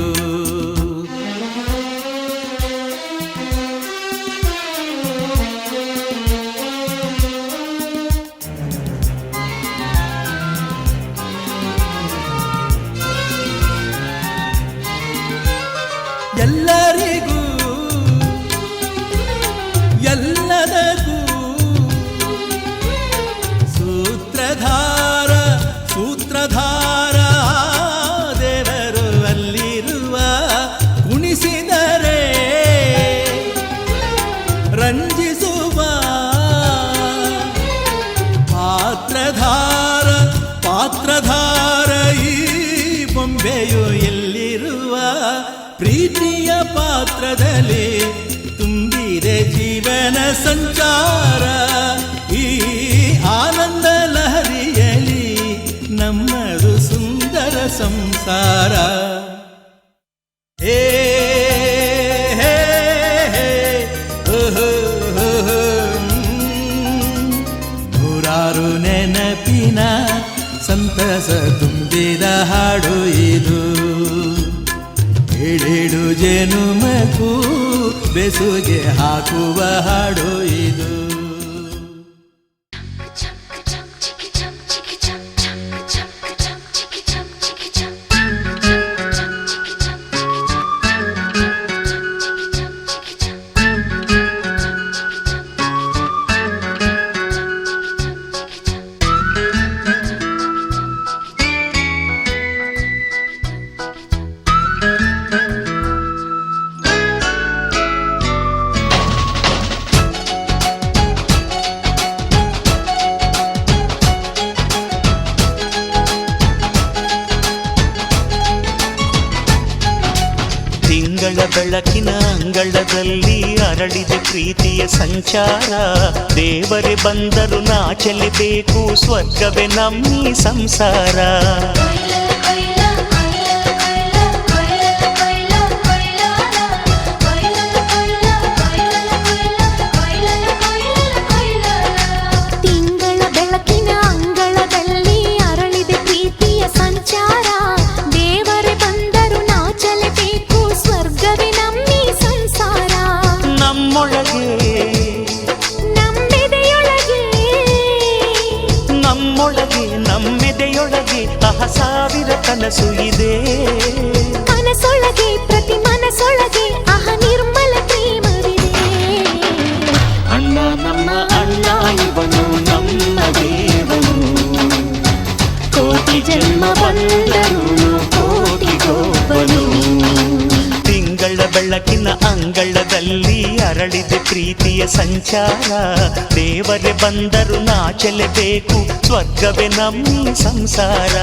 ಎಲ್ಲರಿಗೂ ಎಲ್ಲದಕ್ಕೂ ಸೂತ್ರಧಾರ ಸೂತ್ರಧಾರ ದೇವರು ಅಲ್ಲಿರುವ. ಕುಣಿಸಿದರೆ ರಂಜಿಸುವ ಪಾತ್ರಧಾರ ಪಾತ್ರಧಾರ ಈ ಬೊಂಬೆಯು ಎಲ್ಲಿರುವ. ಪ್ರೀತಿಯ ಪಾತ್ರದಲ್ಲಿ ತುಂಬಿದೆ ಜೀವನ ಸಂಚಾರ ಈ ಆನಂದ ಲಹರಿಯಲಿ ನಮ್ಮದು ಸುಂದರ ಸಂಸಾರ. ಹೇ ಹೇ ಹೇ ಓಹೋ ಓಹೋ, ನೂರಾರು ನೆನಪಿನ ಸಂತಸ ತುಂಬಿದ ಹಾಡು ಇದು. ಏಳೇಳು ಜನುಮಕ್ಕೂ ಬೆಸುಗೆ ಹಾಕುವ ಹಾಡು ಇದು. ಬೆಳಕಿನ ಅಂಗಳದಲ್ಲಿ ಅರಳಿದೆ ಪ್ರೀತಿಯ ಸಂಚಾರ. ದೇವರೇ ಬಂದರು ನಾಚಲಿಬೇಕು, ಸ್ವರ್ಗವೇ ನಮ್ಮಿ ಸಂಸಾರ. ತಿಂಗಳ ಬೆಳಕಿನ ಅಂಗಳದಲ್ಲಿ ಅರಳಿದೆ ಪ್ರೀತಿಯ ಸಂಚಾರ. ದೇವರೇ ಬಂದರು ನಾಚಲೇಬೇಕು, ಸ್ವರ್ಗವೇ ನಮ್ಮಿ ಸಂಸಾರ. ನಮ್ಮೊಳಗೆ ನಮ್ಮೆದೆಯೊಳಗೆ ಸಾವಿರ ಕನಸು ಇದೆ. ಮನಸೊಳಗೆ ಪ್ರತಿ ಮನಸೊಳಗೆ ನಿರ್ಮಲ ಪ್ರೇಮವಿದೆ. ಅಣ್ಣ ನಮ್ಮ ಅಣ್ಣ ಇವನು ನಮ್ಮ ದೇವನು, ಕೋಟಿ ಜನ್ಮ ಬಂದರು ಕೋಟಿಗೊಬ್ಬನು. ತಿಂಗಳ ಬೆಳಕಿನ ಅಂಗಳದಲ್ಲಿ ಅರಳಿದೆ ಪ್ರೀತಿಯ ಸಂಚಾರ. ದೇವರೇ ಬಂದರು ನಾಚಲೇಬೇಕು, ಸ್ವರ್ಗವೇ ನಮ್ಮಿ ಸಂಸಾರ.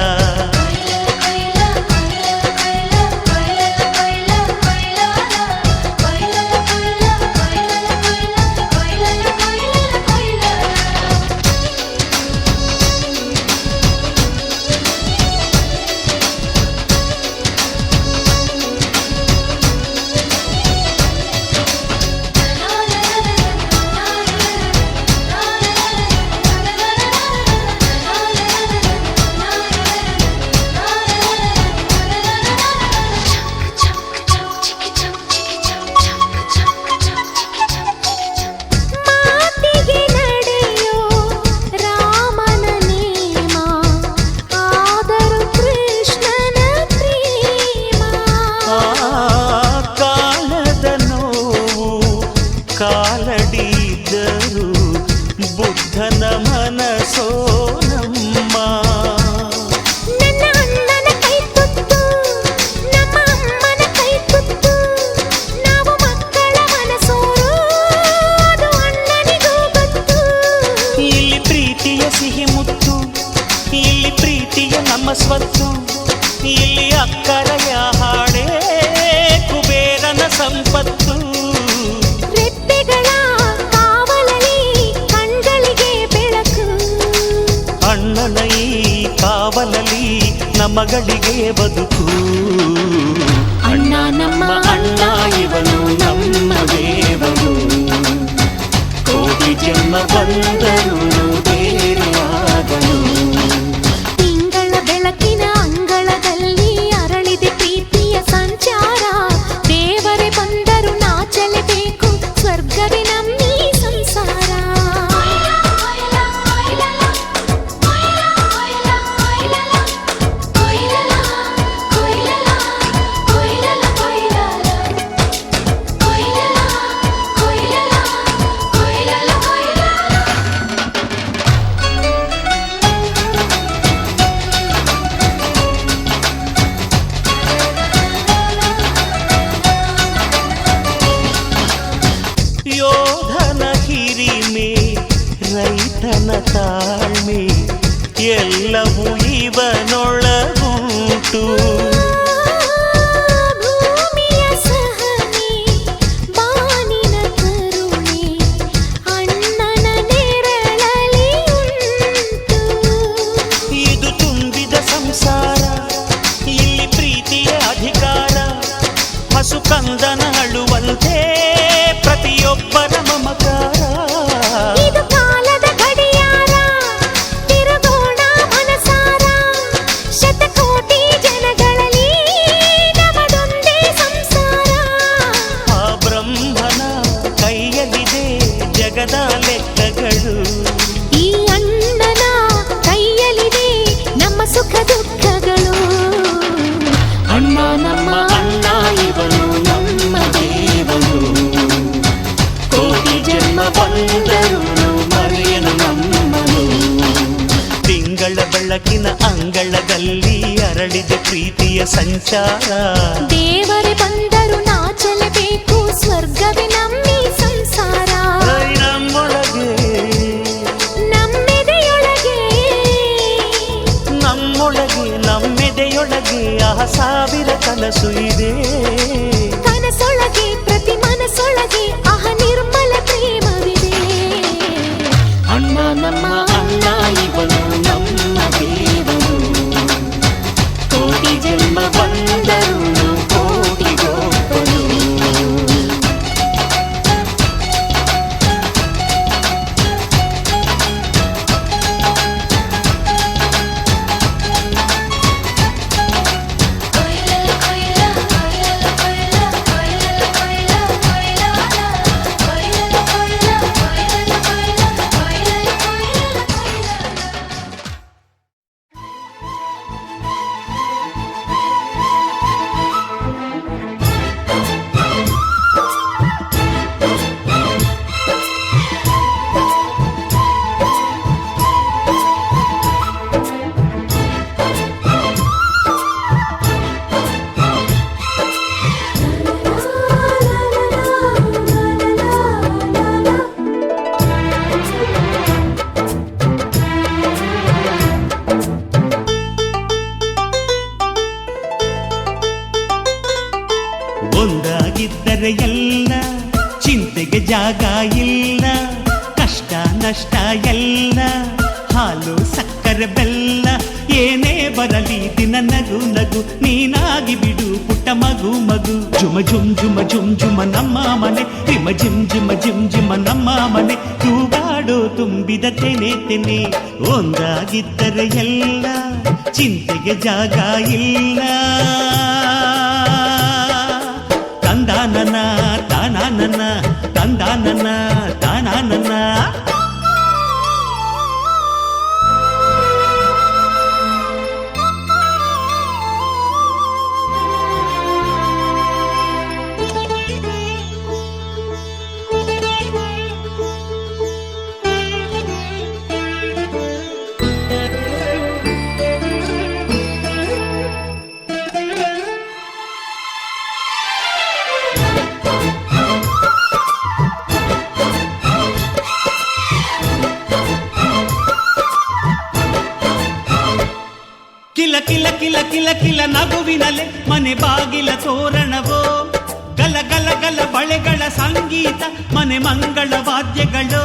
ಕಾಲಡಿದ್ದರು ಬುದ್ಧನ ಮನಸೋ ನಮ್ಮ. ನನ್ನ ಅಣ್ಣನ ಕೈ ತುತ್ತು, ನಮ್ಮ ಅಮ್ಮನ ಕೈ ತುತ್ತು, ನಾವು ಮಕ್ಕಳ ಮನಸೋರು, ಅದು ಅಣ್ಣನಿಗೂ ಗೊತ್ತು. ಇಲ್ಲಿ ಪ್ರೀತಿಯ ಸಿಹಿ ಮುತ್ತು, ಇಲ್ಲಿ ಪ್ರೀತಿಯ ನಮ್ಮ ಸ್ವತ್ತು, ಇಲ್ಲಿ ಅಕ್ಕರೆಯ ಹಾಡೇ ಕುಬೇರನ ಸಂಪತ್ತು. ರೆಪ್ಪೆಗಳ ಕಾವಲಲ್ಲಿ ಕಣ್ಗಳಿಗೆ ಬೆಳಕು, ಅಣ್ಣನ ಈ ಕಾವಲಲ್ಲಿ ನಮಗಳಿಗೆ ಬದುಕು. ಅಣ್ಣ ನಮ್ಮ ಅಣ್ಣ ಇವನು ನಮ್ಮ ದೇವನು, ಕೋಟಿ ಜನ್ಮ ಬಂದರು ಬೇರೆಯಾಗನು. ತಿಂಗಳ ಬೆಳಕಿನ ಅಂಗಳದಲ್ಲಿ ಅರಳಿದೆ ಪ್ರೀತಿಯ ಸಂಚಾರ. ದೇವರೇ ಬಂದರು ನಾಚಲೇಬೇಕು, ಸ್ವರ್ಗವೇ ನಮ್ಮಿ ಸಂಸಾರ. ಅಂಗಳದಲ್ಲಿ ಅರಳಿದೆ ಪ್ರೀತಿಯ ಸಂಚಾರ. ದೇವರೇ ಬಂದರು ನಾಚಲೇಬೇಕು, ಸ್ವರ್ಗವೇ ನಮ್ಮಿ ಸಂಸಾರ. ನಮ್ಮೊಳಗೆ ನಮ್ಮೆದೆಯೊಳಗೆ ನಮ್ಮೊಳಗೆ ನಮ್ಮೆದೆಯೊಳಗೆ ಸಾವಿರ ಕನಸು ಇದೆ. ಕನಸೊಳಗೆ ಪ್ರತಿ ಮನಸೊಳಗೆ ನಿರ್ಮಲ ಪ್ರೇಮವಿದೆ. ಅಣ್ಣ ನಮ್ಮ ಅಣ್ಣ ಇವನು ನಮ್ಮ ದೇವನು, ಕೋಟಿ ಜನ್ಮ ಬಂದರು ಕೋಟಿಗೊಬ್ಬನು. ಒಂದಾಗಿದ್ದರೆ ಎಲ್ಲ ಚಿಂತೆಗೆ ಜಾಗ ಇಲ್ಲ, ಕಷ್ಟ ನಷ್ಟ ಎಲ್ಲ ಹಾಲು ಸಕ್ಕರೆ ಬೆಲ್ಲ. ಏನೇ ಬರಲಿ ದಿನ ನಗು ನಗು, ನೀನಾಗಿ ಬಿಡು ಪುಟ್ಟ ಮಗು ಮಗು. ಜುಮ ಜುಮ್ ಜುಮ ಜುಮ್ ಜುಮ ನಮ್ಮ ಮನೆ, ರಿಮ ಜಿಮ್ ಜಿಮ ಜಿಮ್ ಜಿಮ ನಮ್ಮ ಮನೆ. ತೂಗಾಡೋ ತುಂಬಿದ ತೆನೆ ತೆನೆ, ಒಂದಾಗಿದ್ದರೆ ಎಲ್ಲ ಚಿಂತೆಗೆ ಜಾಗ ಇಲ್ಲ. ತಂದಾನನ ತಾನಾನನ ತಂದಾನನ ತಾನಾನನ. ಕಿಲ ಕಿಲ ಕಿಲ ಕಿಲ ಕಿಲ ನಗುವಿನಲೆ ಮನೆ ಬಾಗಿಲ ತೋರಣವೋ, ಗಲ ಗಲ ಗಲ ಬಳೆಗಳ ಸಂಗೀತ ಮನೆ ಮಂಗಳ ವಾದ್ಯಗಳು.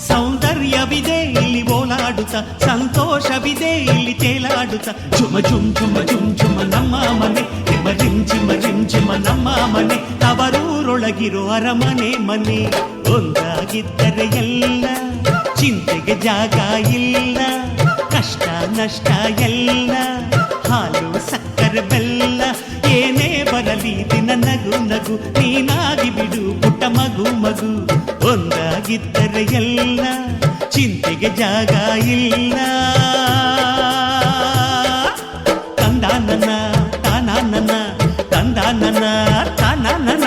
ಸೌಂದರ್ಯವಿದೆ ಇಲ್ಲಿ ಓಲಾಡುತ್ತ, ಸಂತೋಷವಿದೆ ಇಲ್ಲಿ ತೇಲಾಡುತ್ತ. ಜುಮ ಜುಮ್ ಜುಮ ಜುಮ್ ಜುಮ ನಮ್ಮ ಮನೆ, ರಿಮ ರಿಮ್ ಜಿಮ ರಿಮ್ ಜಿಮ ನಮ್ಮ ಮನೆ. ತವರೂರೊಳಗಿರೋ ಅರಮನೆ ಮನೆ. ಒಂದಾಗಿದ್ದರೆ ಎಲ್ಲ ಚಿಂತೆಗೆ ಜಾಗ ಇಲ್ಲ, ಕಷ್ಟ ನಷ್ಟ ಎಲ್ಲ ಹಾಲು ಸಕ್ಕರೆ ಬೆಲ್ಲ. ಏನೇ ಬರಲಿ ದಿನ ನಗು ನಗು, ನೀನಾಗಿ ಬಿಡು ಪುಟ್ಟ ಮಗು ಮಗು. ಒಂದಾಗಿದ್ದರೆ ಎಲ್ಲ ಚಿಂತೆಗೆ ಜಾಗ ಇಲ್ಲ. ತಂದಾನನ ತಾನಾನನ ತಂದಾನನ ತಾನಾನನ.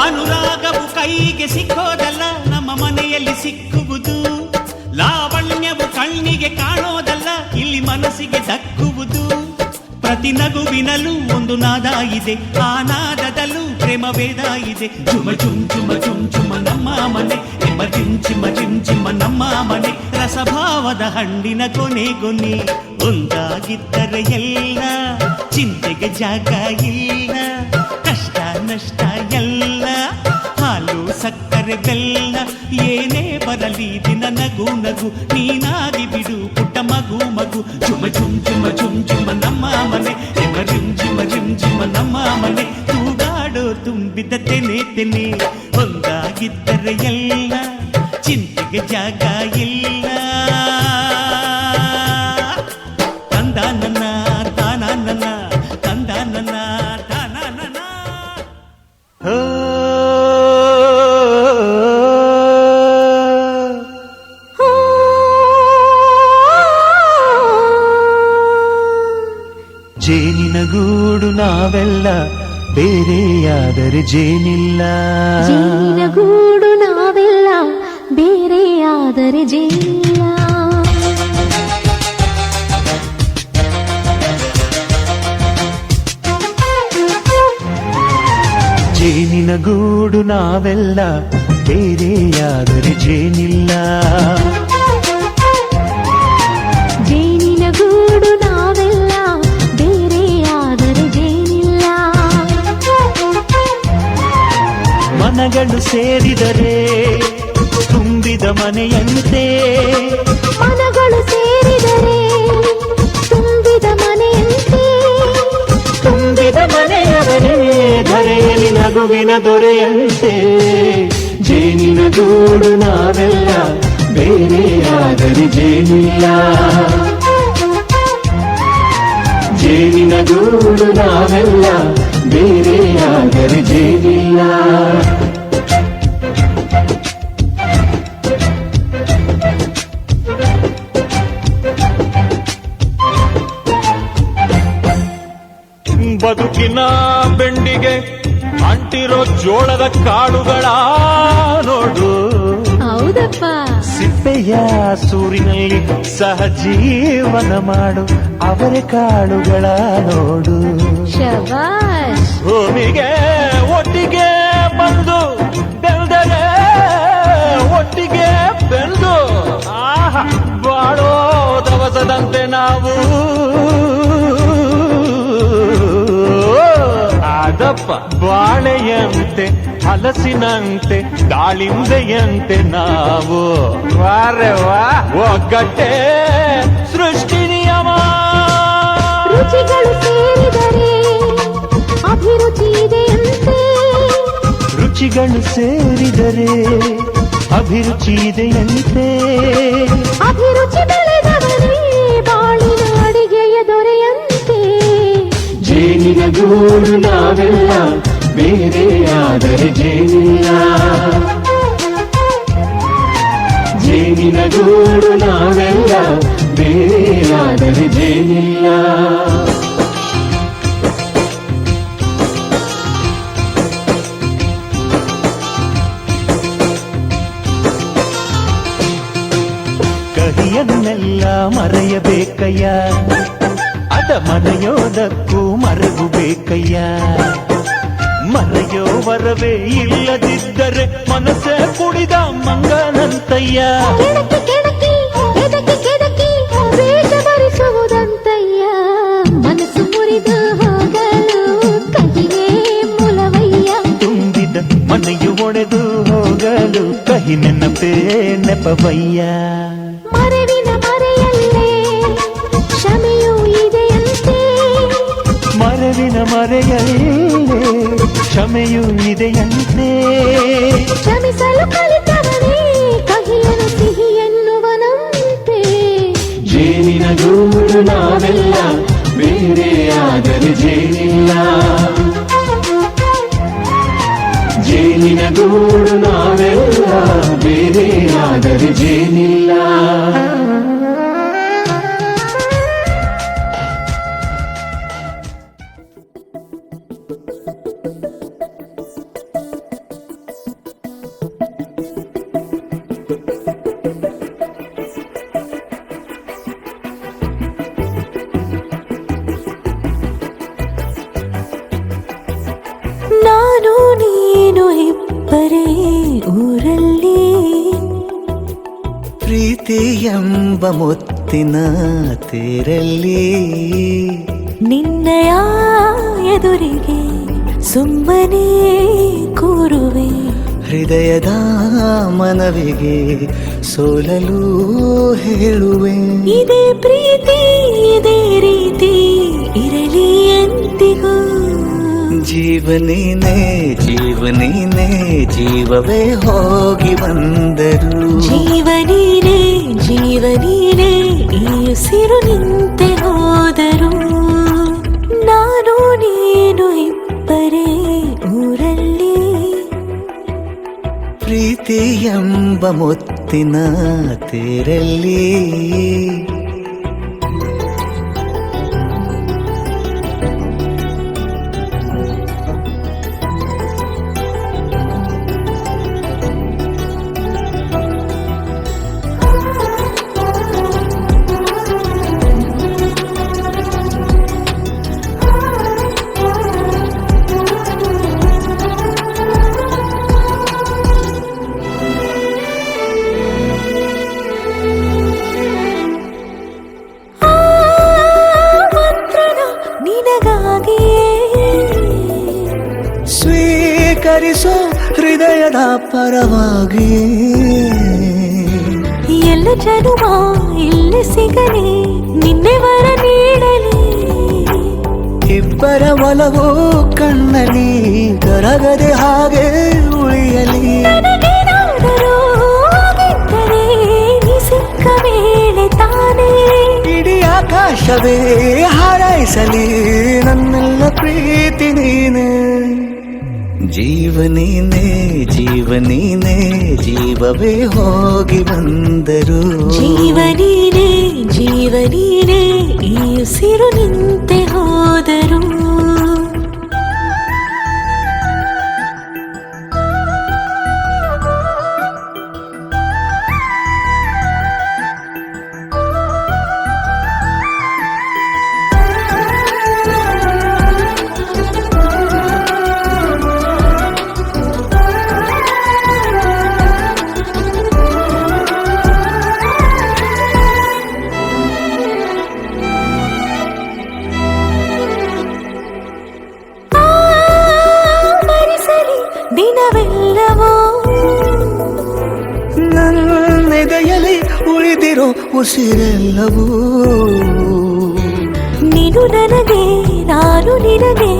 ಅನುರಾಗವು ಕೈಗೆ ಸಿಕ್ಕೋದಲ್ಲ, ನಮ್ಮ ಮನೆಯಲ್ಲಿ ಸಿಕ್ಕುವುದು. ಲಾವಣ್ಯವು ಕಣ್ಣಿಗೆ ಕಾಣೋದಲ್ಲ, ಇಲ್ಲಿ ಮನಸ್ಸಿಗೆ ದಕ್ಕುವುದು. ಪ್ರತಿ ನಗುವಿನಲ್ಲೂ ಒಂದು ನಾದ ಇದೆ, ಆ ನಾದದಲ್ಲೂ ಪ್ರೇಮ ವೇದ ಇದೆ. ಜುಮ ಜುಮ್ ಜುಮ ಜುಮ್ ಜುಮ ನಮ್ಮ ಮನೆ, ರಿಮ ಜಿಮ್ ಜಿಮ ಜಿಮ್ ಜಿಮ ನಮ್ಮ ಮನೆ. ರಸಭಾವದ ಹಣ್ಣಿನ ಕೊನೆ ಕೊನೆ. ಒಂದಾಗಿದ್ದರೆ ಎಲ್ಲ ಚಿಂತೆಗೆ ಜಾಗ ಇಲ್ಲ, ಕಷ್ಟ ನಷ್ಟ ಎಲ್ಲ ಹಾಲು ಸಕ್ಕರೆ ಬಂದರೆ ಬೆಲ್ಲ ಏನೇ ಬರಲಿ ದಿನ ನಗು ನಗು ನೀನಾಗಿ ಬಿಡು ಪುಟ್ಟ ಮಗು ಮಗು ಝುಮ ಝುಮ್ ಝುಮ ಝುಮ್ ಝುಮ ನಮ್ಮ ಮನೆ ರಿಮ ರಿಮ್ ಝಿಮ ರಿಮ್ ಝಿಮ ನಮ್ಮ ಮನೆ ತೂಗಾಡೋ ತುಂಬಿದ ತೆನೆ ತೆನೆ ಒಂದಾಗಿದ್ದರೆ ಎಲ್ಲ ಚಿಂತೆಗೆ ಜಾಗ ಇಲ್ಲ ತಂದ ನನ್ನ ತಾನ ನನ್ನ ತಂದ ನನ್ನ ತಾನ ನನ್ನ ಜೇನಿನ ಗೂಡು ನಾವೆಲ್ಲ ಬೇರೆಯಾದರೆ ಜೇನಿಲ್ಲ. ಜೇನಿನ ಗೂಡು ನಾವೆಲ್ಲ ಬೇರೆಯಾದರೆ ಜೇನಿಲ್ಲ. ಜೇನಿನ ಗೂಡು ನಾವೆಲ್ಲ ಬೇರೆಯಾದರೆ ಜೇನಿಲ್ಲ. ಜೇನಿನ ಗೂಡು ನಾವೆಲ್ಲ ಬೇರೆಯಾದರೆ ಜೇನಿಲ್ಲ. ಮನಗಳು ಸೇರಿದರೆ ತುಂಬಿದ ಮನೆಯಂತೆ. ಮನಗಳು ಸೇರಿದರೆ ತುಂಬಿದ ಮನೆಯಂತೆ. ತುಂಬಿದ ಮನೆಯವರೇ ಧರೆಯಲ್ಲಿ ನಗುವಿನ ದೊರೆಯಂತೆ. ಜೇನಿನ ಗೂಡು ನಾವೆಲ್ಲ ಬೇರೆಯಾದರೆ ಜೇನಿಲ್ಲ. ಜೇನಿನ ಗೂಡು ನಾವೆಲ್ಲ ಬೇರೆಯಾದರೆ ಜೇನಿಲ್ಲ. ಬದುಕಿನ ಬೆಂಡಿಗೆ ಅಂಟಿರೋ ಜೋಳದ ಕಾಳುಗಳ ನೋಡು. ಹೌದಪ್ಪ. ಸಿಪ್ಪೆಯ ಸೂರಿನಲ್ಲಿ ಸಹಜೀವನ ಮಾಡು ಅವರ ಕಾಳುಗಳ ನೋಡು. ಶಬಾಷ್. ಭೂಮಿಗೆ ಒಟ್ಟಿಗೆ ಬಂದು ಬೆಳೆದರೆ ಒಟ್ಟಿಗೆ ಬೆಳೆದು ಬಾಳೋ ದವಸದಂತೆ ನಾವು ಆದಪ್ಪ. ಬಾಳೆಯಂತೆ ಹಲಸಿನಂತೆ ದಾಳಿಂಬೆಯಂತೆ ನಾವು ವಾರೆ ವಾ ಒಗ್ಗಟ್ಟೆ ಸೃಷ್ಟಿ ನಿಯಮ. ರುಚಿಗಳು ಸೇರಿದರೆ ಅಭಿರುಚಿ ಇದೆಯಂತೆ. ರುಚಿಗಳು ಸೇರಿದರೆ ಅಭಿರುಚಿ ಇದೆಯಂತೆ. ಅಭಿರುಚಿ ಬೆಳೆದವರೇ ಬಾಳಿನ ಅಡಿಗೆಯ ದೊರೆಯಂತೆ. ಜೇನಿನ ಗೂಡು ನಾವೆಲ್ಲ ಬೇರೆಯಾದರೆ ಜೇನಿಲ್ಲ. ಜೇನಿನ ಗೂಡು ನಾವೆಲ್ಲ ಬೇರೆಯಾದರೆ ಜೇನಿಲ್ಲ. ಕಹಿಯನ್ನೆಲ್ಲ ಮರೆಯಬೇಕಯ್ಯ, ಅದ ಮರೆಯೋದಕ್ಕೂ ಮರೆವು ಬೇಕಯ್ಯ. ಮರೆಯೋ ವರವೇ ಇಲ್ಲದಿದ್ದರೆ ಮನಸ್ಸೇ ಕುಡಿದ ಮಂಗನಂತಯ್ಯ. ಕೆಣಕಿ ಕೆಣಕಿ ಕೆದಕಿ ಕೆದಕಿ ವೇಷ ಭರಿಸುವುದಂತಯ್ಯ. ಮನಸ್ಸು ಮುರಿದು ಹೋಗಲು ಕಹಿಯೇ ಮೂಲವಯ್ಯ. ತುಂಬಿದ ಮನೆಯು ಒಡೆದು ಹೋಗಲು ಕಹಿ ನೆನಪೇ ನೆಪವಯ್ಯ. ಮರೆವಿನ ಮರೆಯಲ್ಲೇ ಕ್ಷಮೆಯೂ ಇದೆಯಂತೆ. ಮರೆವಿನ ಮರೆಯಲ್ಲೇ ಕ್ಷಮೆಯೂ ಇದೆಯಂತೆ. ಕ್ಷಮಿಸಲು ಕಲಿತವನೇ ಕಹಿಯನು ಸಿಹಿ ಎನ್ನುವನಂತೆ. ಜೇನಿನ ಗೂಡು ನಾವೆಲ್ಲ ಬೇರೆಯಾದರೆ ಜೇನಿಲ್ಲ. ಜೇನಿನ ಗೂಡು ನಾವೆಲ್ಲ ಬೇರೆಯಾದರೆ ಜೇನಿಲ್ಲ. ನಾನು ನೀನು ಇಬ್ಬರೇ ಊರಲ್ಲಿ. ಪ್ರೀತಿ ಎಂಬ ಮುತ್ತಿನ ತೇರಲ್ಲಿ ನಿನ್ನಯ ಎದುರಿಗೆ ಸುಮ್ಮನೆ ಕೂರುವೆ. ಹೃದಯದ ಮನವಿಗೆ ಸೋಲಲು ಹೇಳುವೆ. ಇದೇ ಪ್ರೀತಿ ಇದೇ ರೀತಿ ಇರಲಿ ಎಂದಿಗೂ. ಜೀವನೇನೆ ಜೀವನೇನೆ ಜೀವವೇ ಹೋಗಿ ಬಂದರು. ಜೀವನೀನೇ ಜೀವನೀನೇ ಈ ಉಸಿರು ನಿಂತೆ ಹೋದರು. ನಾನು ನೀನು ಇಬ್ಬರೇ ಊರಲ್ಲಿ. ಪ್ರೀತಿ ಎಂಬ ಮುತ್ತಿನ ತೇರಲ್ಲಿ ಸ್ವೀಕರಿಸೋ ಹೃದಯದ ಪರವಾಗಿ. ಎಲ್ಲ ಜನುಮ ಇಲ್ಲಿ ಸಿಗಲಿ ನಿನ್ನೆ ವರ ನೀಡಲಿ. ಇಬ್ಬರ ಒಲವು ಕಣ್ಣಲ್ಲಿ ಕರಗದೆ ಹಾಗೆ ಉಳಿಯಲಿ. ನನಗೇನಾದರೂ ಆಗಿದ್ದರೆ ನೀ ಸಿಕ್ಕ ವೇಳೆ ತಾನೇ ಇಡೀ ಆಕಾಶವೇ ಹಾರೈಸಲಿ ನನ್ನೆಲ್ಲ ಪ್ರೀತಿ ನೀನೆ. ಜೀವನೀನೇ ಜೀವನೀನೇ ಜೀವವೇ ಹೋಗಿ ಬಂದರು. ಜೀವನೀನೇ ಜೀವನೀನೇ ಈ ಉಸಿರು ನಿಂತೆ ಹೋದರು. ದಿನವೆಲ್ಲವೋ ನನ್ನೆದೆಯಲ್ಲಿ ಉಳಿದಿರೋ ಉಸಿರೆಲ್ಲವೂ ನೀನು ನನಗೆ ನಾನು ನಿನಗೆ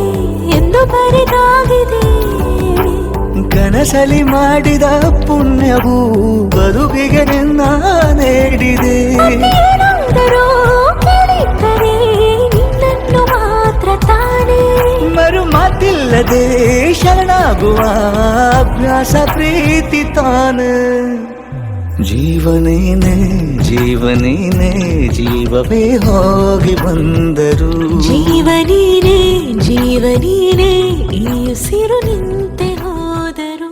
ಎಂದು ಬರೆದಾಗಿದೆ. ಕನಸಲಿ ಮಾಡಿದ ಪುಣ್ಯವು ಬದುಕಿಗೆ ನಿನ್ನ ನೀಡಿದೆ. ಏನಾದರೂ ಕೇಳಿದ್ದರೆ ನಿನ್ನನ್ನು ಮಾತ್ರ ತಾನೇ. ಮರು ಮಾತಿಲ್ಲದೆ ಶರಣಾಗುವ ಅಭ್ಯಾಸ ಪ್ರೀತಿ ತಾನೆ. ಜೀವನೇನೆ ಜೀವನೇನೆ ಜೀವವೇ ಹೋಗಿ ಬಂದರು. ಜೀವನೀನೇ ಜೀವನೀನೇ ಈ ಉಸಿರು ನಿಂತೆ ಹೋದರು.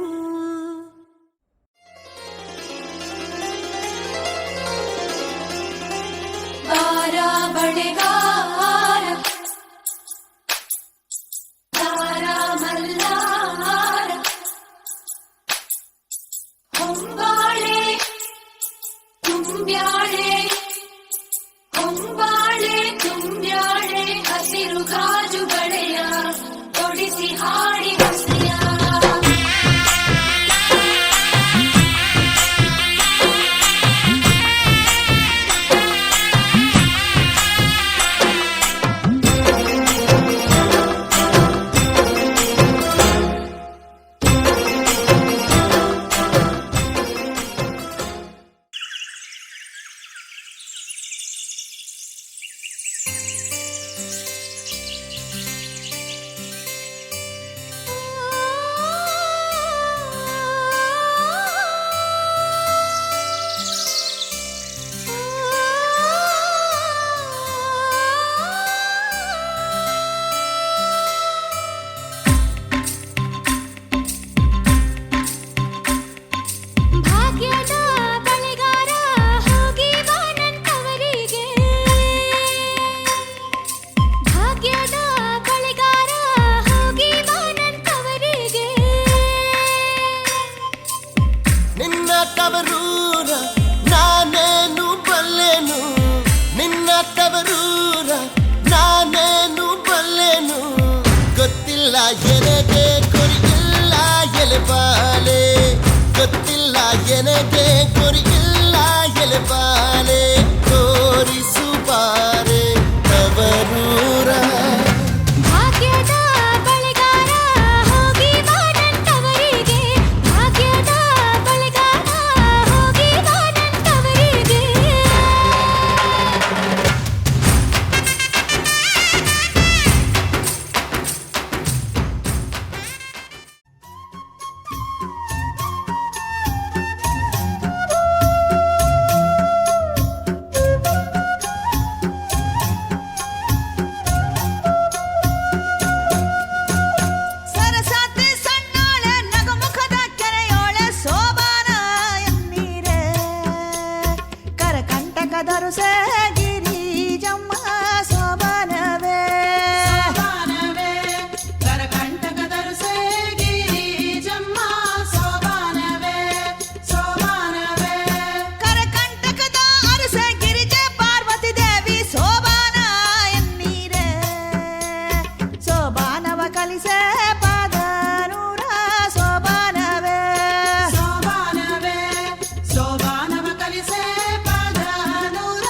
ಹಸಿರು ಗಾಜು ಬಳೆಯ ತೊಡಿಸಿ ಹಾಡಿ ಬಸಿಯ. ಎಲೆಗೆ ಕೊರಿಯಿಲ್ಲ ಎಲೆಬಾಲೆ ಗೊತ್ತಿಲ್ಲ ಎನಗೆ ಗುರಿಯಿಲ್ಲ ಎಲೆಬಾಲೆ ತೋರಿಸು ಬಾರೆ ತವರೂರ ಭಾಗ್ಯದ ಬಳೆಗಾರ ಹೋಗಿ ಬಾನಂತವರಿಗೆ ಭಾಗ್ಯದ ಬಳೆಗಾರ ಹೋಗಿ ಬಾನಂತವರಿಗೆ ಸರಸಾತಿ ಸಣ್ಣಾಳೆ ನಗುಮುಖದ ಕೆರೆಯೋಳೆ ಸೋಬಾನ ಎನ್ನೀರೆ ಕರಕಂಟಕದರುಸೆ ಗಿರಿಜಮ್ಮ ಸೋಬಾನವೇ ಕರಕಂಟಕದರುಸೆ ಗಿರಿಜಮ್ಮ ಸೋಬಾನವೇ ಕರಕಂಟಕದ ಅರಸೆ ಗಿರಿಜೆ ಪಾರ್ವತಿ ದೇವಿ ಸೋಬಾನ ಎನ್ನೀರೆ ಸೋಬಾನವ ಕಲಿಸೆ ಪಾದನೂರ ಸೋಬಾನವೇ ಸೋಬಾನವ ಕಲಿಸೆ ಪಾದನೂರ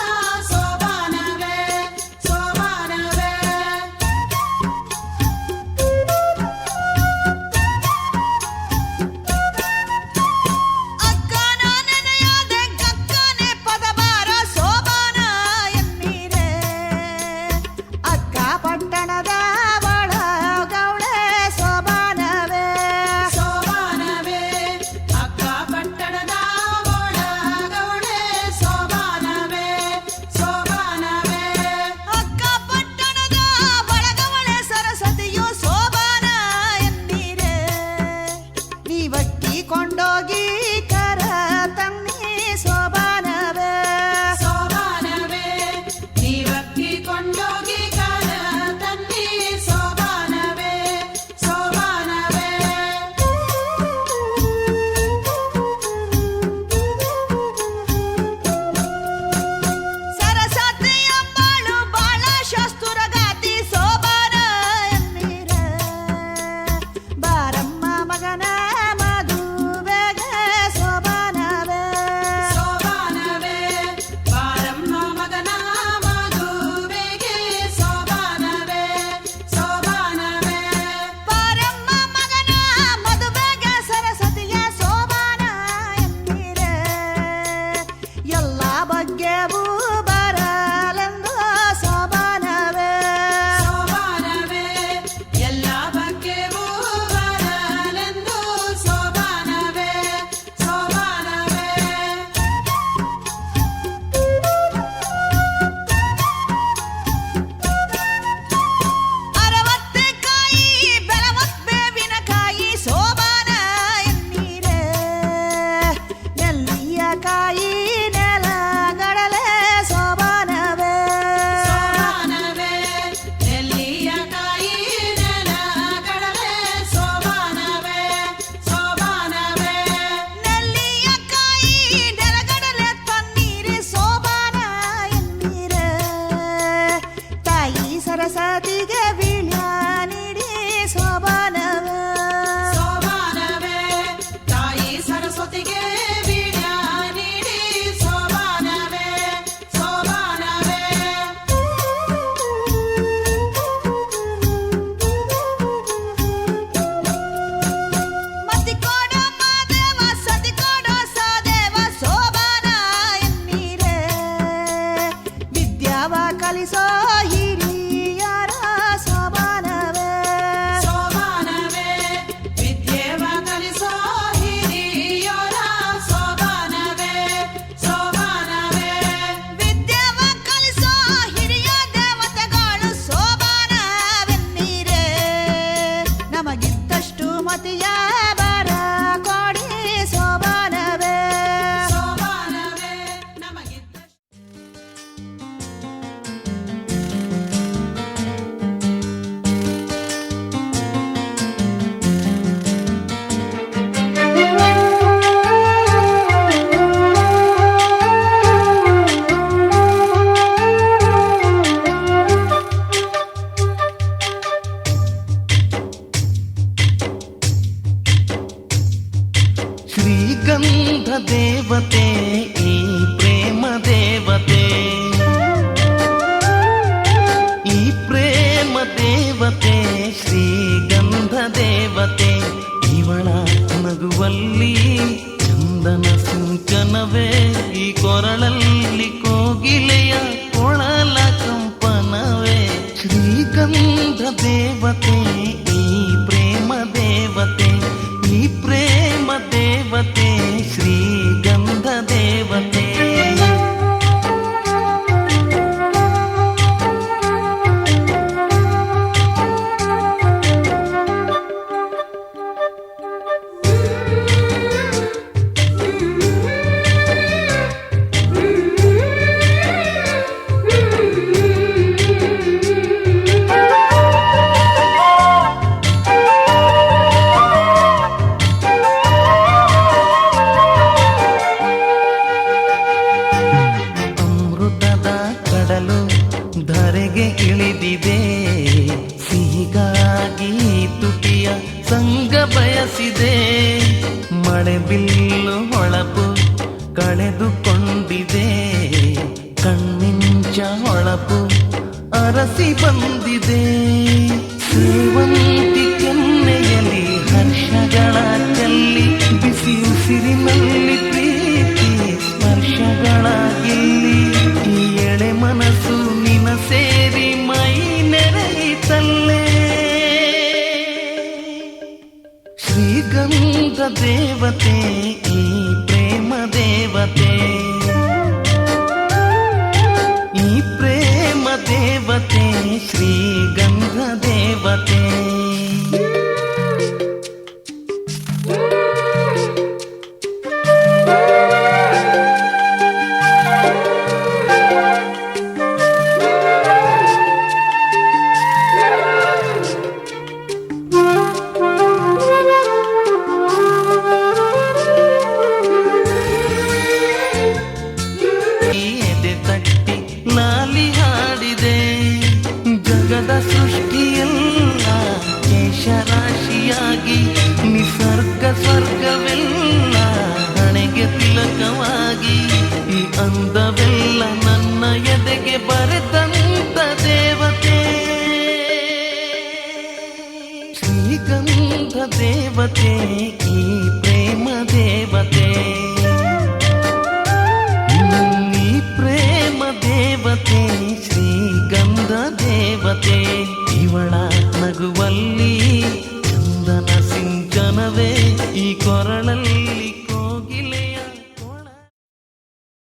ಕೊರಳಲ್ಲಿ ಕೋಗಿಲೆಯ ಕೊಳಲ ಕಂಪನವೇ ಶ್ರೀಗಂಧ ದೇವತೆ ಈ ಪ್ರೇಮ ದೇವತೆ ಈ ಪ್ರೇಮ ದೇವತೆ ಶ್ರೀಗಂಧ ದೇವತೆ ಧರೆಗೆ ಇಳಿದಿದೆ ಸಿಹಿಗಾಗಿ ತುಟಿಯ ಸಂಗ ಬಯಸಿದೆ ಮಳೆ ಬಿಲ್ಲು ಹೊಳಪು ಕಳೆದುಕೊಂಡಿದೆ ಕಣ್ಮಿಂಚ ಹೊಳಪು ಅರಸಿ ಬಂದಿದೆ ಸೇವಂತಿ ಕೆನ್ನೆಯಲ್ಲಿ ಹರ್ಷಗಳ ಚೆಲ್ಲಿ ಬಿಸಿ ಉಸಿರಿನಲ್ಲಿ ಪ್ರೀತಿ ಸ್ಪರ್ಶಗಳ ಗೆಲ್ಲಿ ಈ ಎಳೆ ಮನಸ್ಸು ನಿನ ಸೇರಿ ಮೈ ನೆರೆಯಿತಲ್ಲೇ ಶ್ರೀಗಂಧ ದೇವತೆ ಈ ಪ್ರೇಮ ದೇವತೆ ಈ ಪ್ರೇಮ ದೇವತೆ ಶ್ರೀಗಂಧ ದೇವತೆ ಎದೆ ತಟ್ಟಿ ಲಾಲಿ ಹಾಡಿದೆ ಜಗದ ಸೃಷ್ಟಿಯೆಲ್ಲ ಕೇಶರಾಶಿಯಾಗಿ ನಿಸರ್ಗ ಸ್ವರ್ಗವೆಲ್ಲ ಹಣೆಗೆ ತಿಲಕವಾಗಿ ಈ ಅಂದವೆಲ್ಲ ನನ್ನ ಎದೆಗೆ ಬರೆದಂತ ದೇವತೆ ಶ್ರೀಗಂಧ ದೇವತೆ